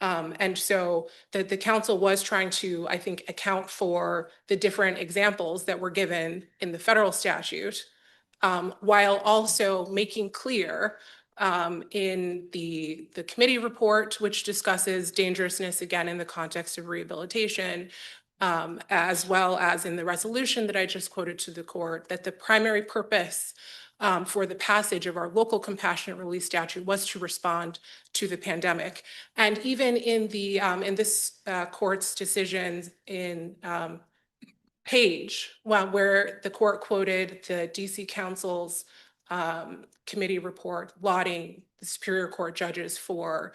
And so the council was trying to, I think, account for the different examples that were given in the federal statute, while also making clear in the committee report, which discusses dangerousness again in the context of rehabilitation, as well as in the resolution that I just quoted to the court, that the primary purpose for the passage of our local compassionate release statute was to respond to the pandemic. And even in the in this court's decisions in Page, where the court quoted the DC Council's committee report lauding the Superior Court judges for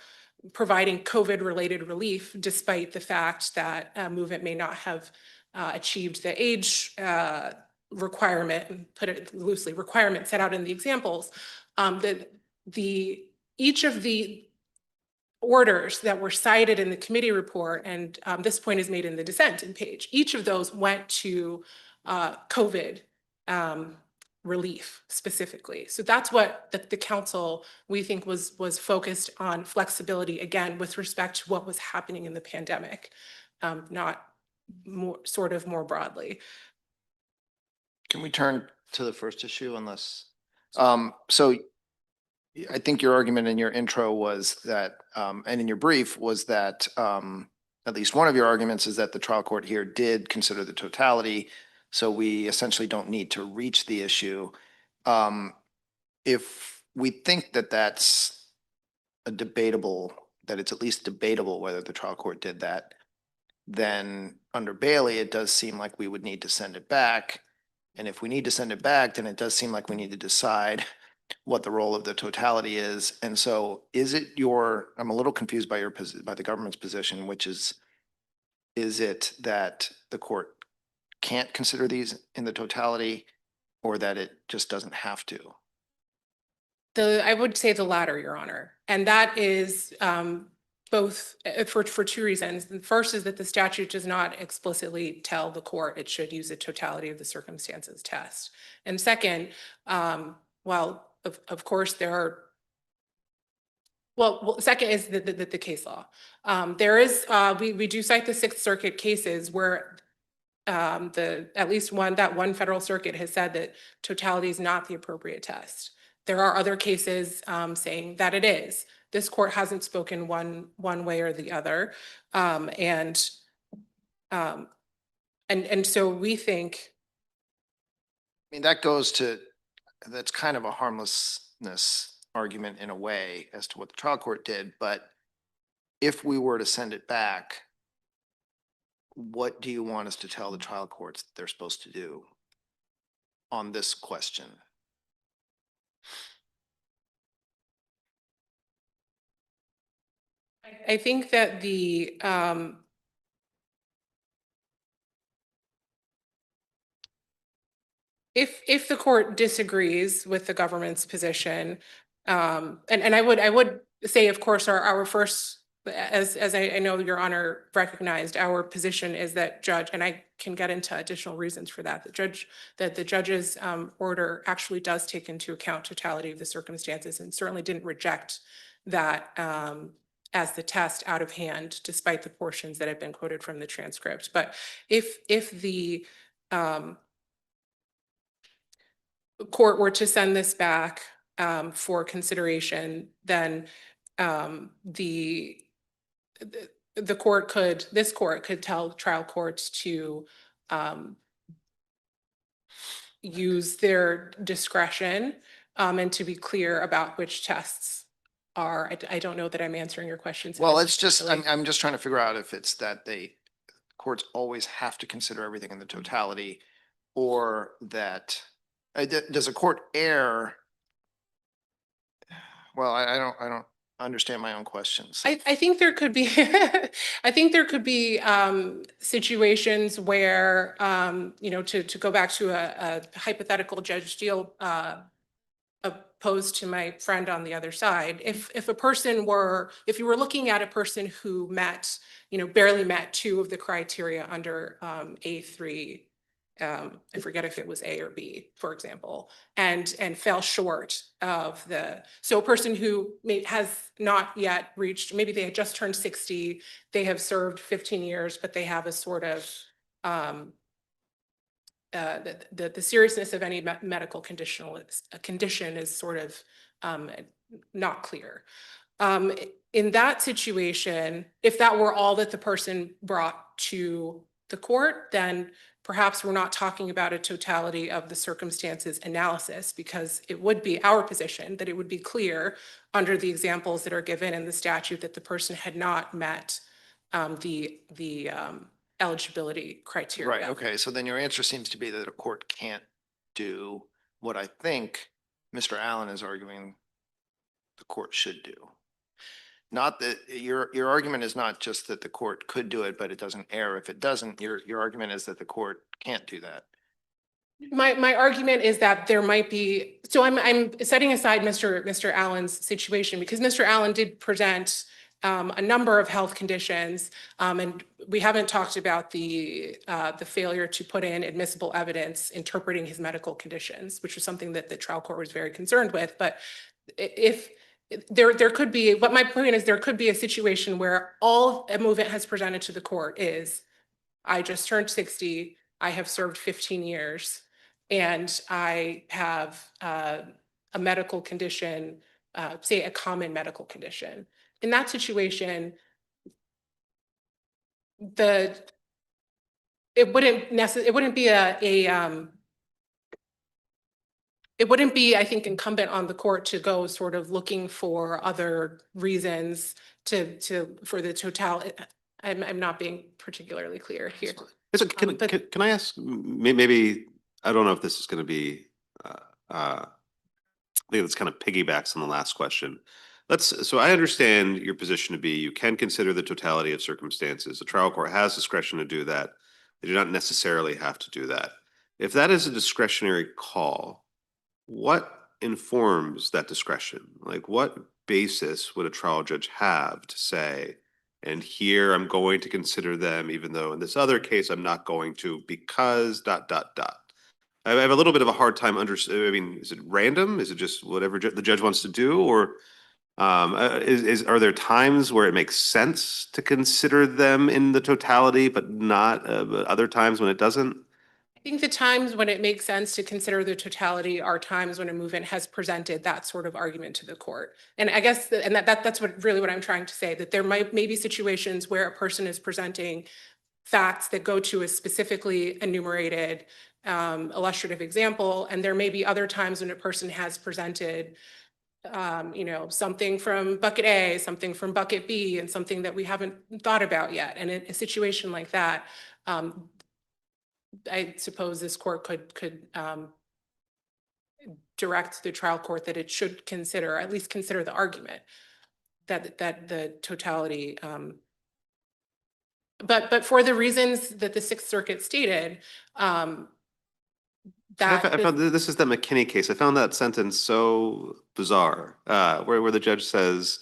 providing COVID-related relief, despite the fact that movement may not have achieved the age requirement, and put it loosely, requirement set out in the examples, that each of the orders that were cited in the committee report, and this point is made in the dissent in Page, each of those went to COVID relief specifically. So that's what the council, we think, was focused on flexibility, again, with respect to what was happening in the pandemic, not more broadly. Can we turn to the first issue unless, so I think your argument in your intro was that, and in your brief was that, at least one of your arguments is that the trial court here did consider the totality. So we essentially don't need to reach the issue. If we think that that's a debatable, that it's at least debatable whether the trial court did that, then under Bailey, it does seem like we would need to send it back. And if we need to send it back, then it does seem like we need to decide what the role of the totality is. And so is it I'm a little confused by by the government's position, which is it that the court can't consider these in the totality or that it just doesn't have to? I would say the latter, Your Honor. And that is both for two reasons. The first is that the statute does not explicitly tell the court it should use a totality of the circumstances test. And second, well, of course, there are, well, second is the case law. There is, we do cite the Sixth Circuit cases where at least one federal circuit has said that totality is not the appropriate test. There are other cases saying that it is. This court hasn't spoken one way or the other. And so we think. I mean, that's kind of a harmlessness argument in a way as to what the trial court did. But if we were to send it back, what do you want us to tell the trial courts that they're supposed to do on this question? I think that if the court disagrees with the government's position, and I would say, of course, our first, as I know Your Honor recognized, our position is that judge, and I can get into additional reasons for that, that the judge's order actually does take into account totality of the circumstances and certainly didn't reject that as the test out of hand, despite the portions that have been quoted from the transcript. But if the court were to send this back for consideration, then this court could tell trial courts to use their discretion and to be clear about which tests are. I don't know that I'm answering your questions. Well, it's just, I'm just trying to figure out if it's that courts always have to consider everything in the totality, or that, does a court err? Well, I don't understand my own questions. I think there could be, I think there could be situations where, to go back to a hypothetical Judge Steele opposed to my friend on the other side, if a person were, if you were looking at a person who met, barely met two of the criteria under A3, I forget if it was A or B, for example, and fell short of so a person who has not yet reached, maybe they had just turned 60, they have served 15 years, but they have a sort of, the seriousness of any medical condition is sort of not clear. In that situation, if that were all that the person brought to the court, then perhaps we're not talking about a totality of the circumstances analysis, because it would be our position that it would be clear under the examples that are given in the statute that the person had not met the eligibility criteria. Right, okay, so then your answer seems to be that a court can't do what I think Mr. Allen is arguing the court should do. Not that, your argument is not just that the court could do it, but it doesn't err if it doesn't. Your argument is that the court can't do that. My argument is that there might be, so I'm setting aside Mr. Allen's situation, because Mr. Allen did present a number of health conditions, and we haven't talked about the failure to put in admissible evidence interpreting his medical conditions, which was something that the trial court was very concerned with. But if there could be, but my point is there could be a situation where all a movement has presented to the court is, I just turned 60, I have served 15 years, and I have a medical condition, say a common medical condition. In that situation, it wouldn't be, I think, incumbent on the court to go sort of looking for other reasons for the totality. I'm not being particularly clear here. Can I ask, maybe, I don't know if this is going to be, I think it's kind of piggybacks on the last question. So I understand your position to be, you can consider the totality of circumstances. The trial court has discretion to do that. They do not necessarily have to do that. If that is a discretionary call, what informs that discretion? Like, what basis would a trial judge have to say, and here I'm going to consider them, even though in this other case I'm not going to, because ... I have a little bit of a hard time understanding. I mean, is it random? Is it just whatever the judge wants to do? Or are there times where it makes sense to consider them in the totality, but not other times when it doesn't? I think the times when it makes sense to consider the totality are times when a movement has presented that sort of argument to the court. And I guess, that's really what I'm trying to say, that there may be situations where a person is presenting facts that go to a specifically enumerated illustrative example, and there may be other times when a person has presented something from bucket A, something from bucket B, and something that we haven't thought about yet. And in a situation like that, I suppose this court could direct the trial court that it should consider, at least consider the argument that the totality, but for the reasons that the Sixth Circuit stated, I found this is the McKinney case. I found that sentence so bizarre, where the judge says,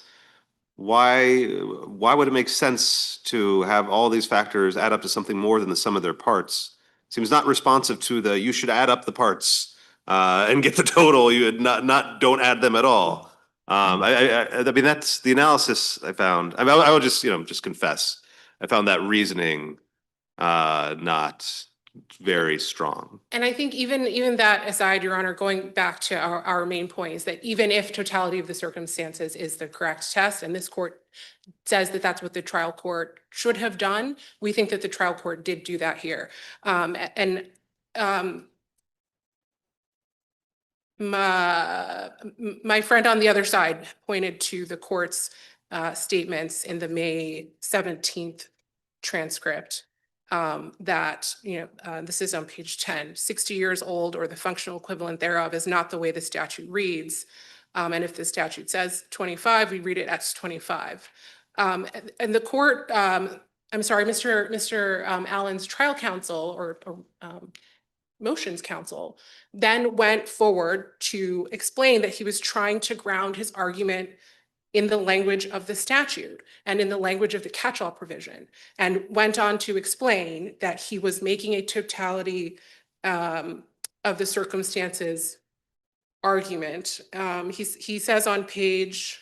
why would it make sense to have all these factors add up to something more than the sum of their parts? Seems not responsive to the, you should add up the parts and get the total. You would don't add them at all. I mean, that's the analysis I found. I will just confess, I found that reasoning not very strong. And I think even that aside, Your Honor, going back to our main point is that even if totality of the circumstances is the correct test, and this court says that that's what the trial court should have done, we think that the trial court did do that here. My friend on the other side pointed to the court's statements in the May 17th transcript that, this is on page 10, 60 years old or the functional equivalent thereof is not the way the statute reads. And if the statute says 25, we read it as 25. And the court, I'm sorry, Mr. Allen's trial counsel or motions counsel then went forward to explain that he was trying to ground his argument in the language of the statute and in the language of the catch-all provision, and went on to explain that he was making a totality of the circumstances argument. He says on page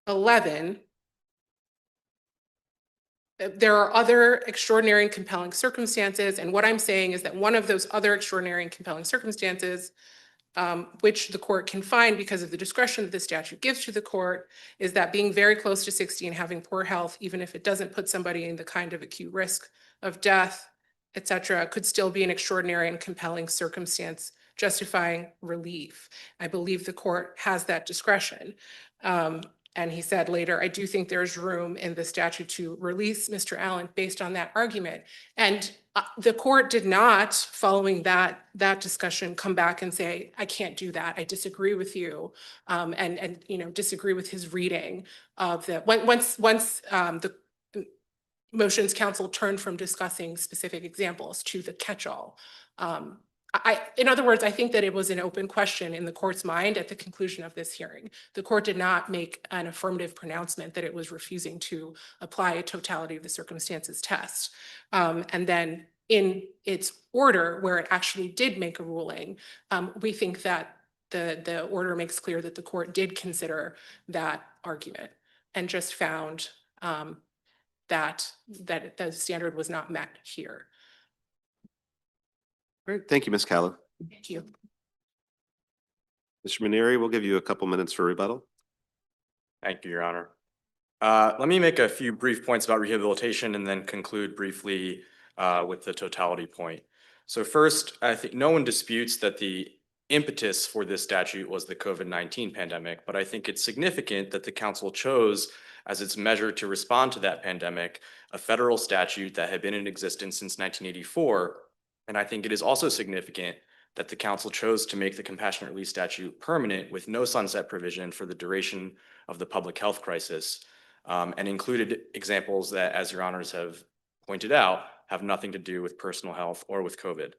11, there are other extraordinary and compelling circumstances, and what I'm saying is that one of those other extraordinary and compelling circumstances, which the court can find because of the discretion that the statute gives to the court, is that being very close to 60 and having poor health, even if it doesn't put somebody in the kind of acute risk of death, et cetera, could still be an extraordinary and compelling circumstance justifying relief. I believe the court has that discretion. And he said later, I do think there's room in the statute to release Mr. Allen based on that argument. And the court did not, following that discussion, come back and say, I can't do that. I disagree with you, and disagree with his reading of the, once the motions counsel turned from discussing specific examples to the catch-all. In other words, I think that it was an open question in the court's mind at the conclusion of this hearing. The court did not make an affirmative pronouncement that it was refusing to apply a totality of the circumstances test. And then in its order, where it actually did make a ruling, we think that the order makes clear that the court did consider that argument and just found that the standard was not met here. Great. Thank you, Ms. Callow. Thank you. Mr. Maneri, we'll give you a couple minutes for rebuttal. Thank you, Your Honor. Let me make a few brief points about rehabilitation and then conclude briefly with the totality point. So first, I think no one disputes that the impetus for this statute was the COVID-19 pandemic, but I think it's significant that the council chose as its measure to respond to that pandemic a federal statute that had been in existence since 1984. And I think it is also significant that the council chose to make the compassionate release statute permanent with no sunset provision for the duration of the public health crisis, and included examples that, as your honors have pointed out, have nothing to do with personal health or with COVID.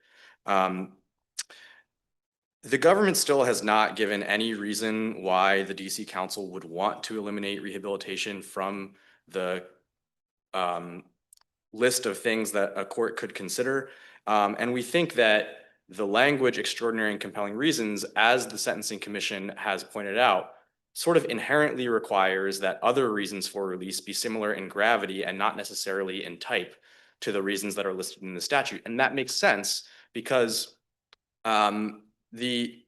The government still has not given any reason why the DC Council would want to eliminate rehabilitation from the list of things that a court could consider. And we think that the language extraordinary and compelling reasons, as the Sentencing Commission has pointed out, sort of inherently requires that other reasons for release be similar in gravity and not necessarily in type to the reasons that are listed in the statute. And that makes sense because the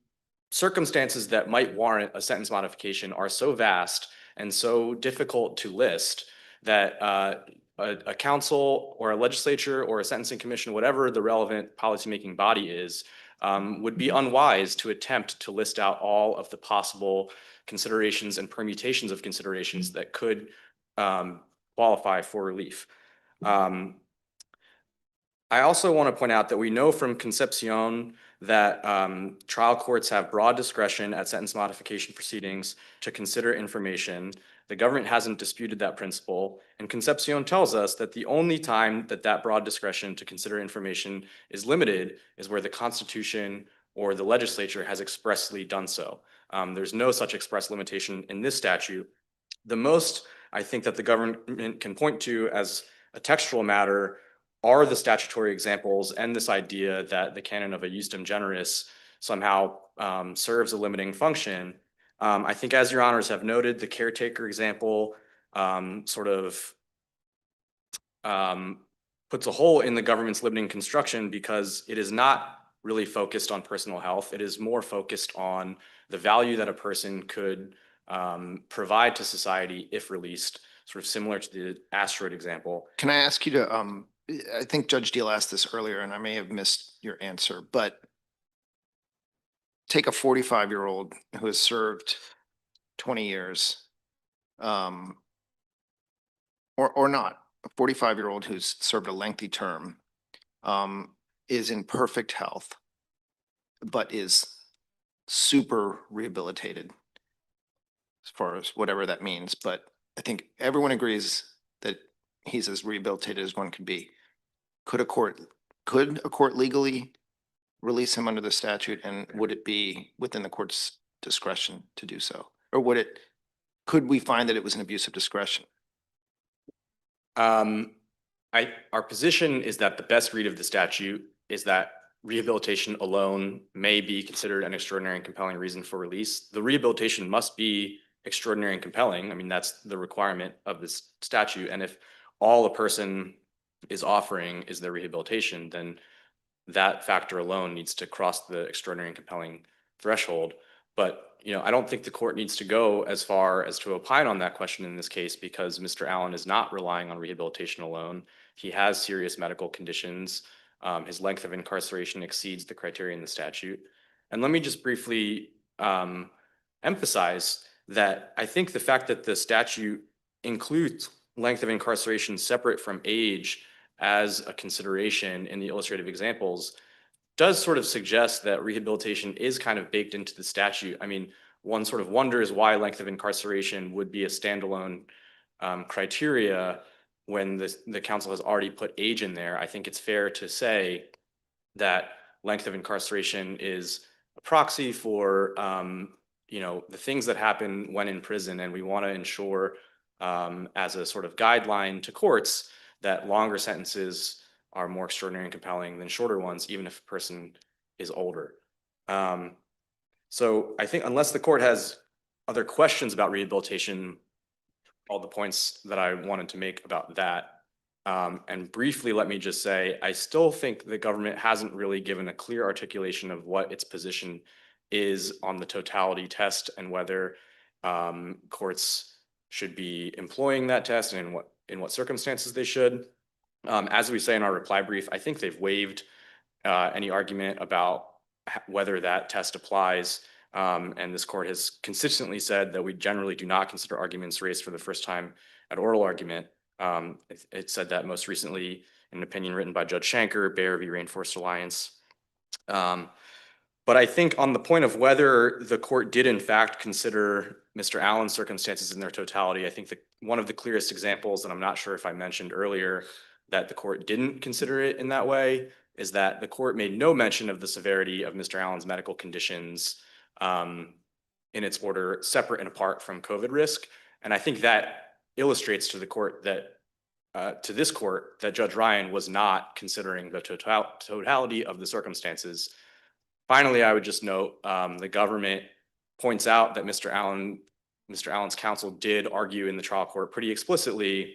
circumstances that might warrant a sentence modification are so vast and so difficult to list that a council or a legislature or a sentencing commission, whatever the relevant policymaking body is, would be unwise to attempt to list out all of the possible considerations and permutations of considerations that could qualify for relief. I also want to point out that we know from Concepcion that trial courts have broad discretion at sentence modification proceedings to consider information. The government hasn't disputed that principle, and Concepcion tells us that the only time that that broad discretion to consider information is limited is where the Constitution or the legislature has expressly done so. There's no such express limitation in this statute. The most I think that the government can point to as a textual matter are the statutory examples and this idea that the canon of a justum generis somehow serves a limiting function. I think, as your honors have noted, the caretaker example sort of puts a hole in the government's limiting construction because it is not really focused on personal health. It is more focused on the value that a person could provide to society if released, sort of similar to the asteroid example. Can I ask you to, I think Judge Deal asked this earlier and I may have missed your answer, but take a 45-year-old who has served 20 years, or not, a 45-year-old who's served a lengthy term, is in perfect health, but is super rehabilitated, as far as whatever that means, but I think everyone agrees that he's as rehabilitated as one could be. Could a court legally release him under the statute, and would it be within the court's discretion to do so? Or could we find that it was an abuse of discretion? Our position is that the best read of the statute is that rehabilitation alone may be considered an extraordinary and compelling reason for release. The rehabilitation must be extraordinary and compelling. I mean, that's the requirement of this statute. And if all a person is offering is their rehabilitation, then that factor alone needs to cross the extraordinary and compelling threshold. But I don't think the court needs to go as far as to opine on that question in this case, because Mr. Allen is not relying on rehabilitation alone. He has serious medical conditions. His length of incarceration exceeds the criteria in the statute. And let me just briefly emphasize that I think the fact that the statute includes length of incarceration separate from age as a consideration in the illustrative examples does sort of suggest that rehabilitation is kind of baked into the statute. I mean, one sort of wonders why length of incarceration would be a standalone criteria when the council has already put age in there. I think it's fair to say that length of incarceration is a proxy for the things that happen when in prison, and we want to ensure as a sort of guideline to courts that longer sentences are more extraordinary and compelling than shorter ones, even if a person is older. So I think unless the court has other questions about rehabilitation, all the points that I wanted to make about that. And briefly, let me just say, I still think the government hasn't really given a clear articulation of what its position is on the totality test and whether courts should be employing that test and in what circumstances they should. As we say in our reply brief, I think they've waived any argument about whether that test applies. And this court has consistently said that we generally do not consider arguments raised for the first time at oral argument. It said that most recently in an opinion written by Judge Shanker, Bayer v. Rainforest Alliance. But I think on the point of whether the court did in fact consider Mr. Allen's circumstances in their totality, I think that one of the clearest examples, and I'm not sure if I mentioned earlier that the court didn't consider it in that way, is that the court made no mention of the severity of Mr. Allen's medical conditions in its order separate and apart from COVID risk. And I think that illustrates to the court that, to this court, that Judge Ryan was not considering the totality of the circumstances. Finally, I would just note the government points out that Mr. Allen's counsel did argue in the trial court pretty explicitly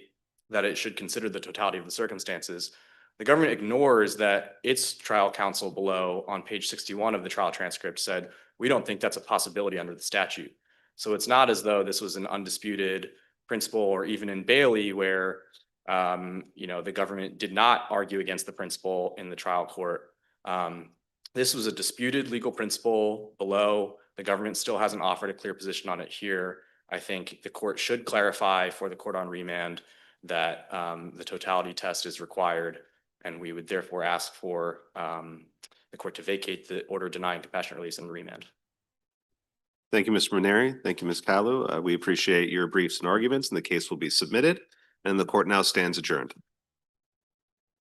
that it should consider the totality of the circumstances. The government ignores that its trial counsel below on page 61 of the trial transcript said, we don't think that's a possibility under the statute. So it's not as though this was an undisputed principle, or even in Bailey where the government did not argue against the principle in the trial court. This was a disputed legal principle below. The government still hasn't offered a clear position on it here. I think the court should clarify for the court on remand that the totality test is required, and we would therefore ask for the court to vacate the order denying compassionate release and remand. Thank you, Mr. Maneri. Thank you, Ms. Kalu. We appreciate your briefs and arguments, and the case will be submitted, and the court now stands adjourned.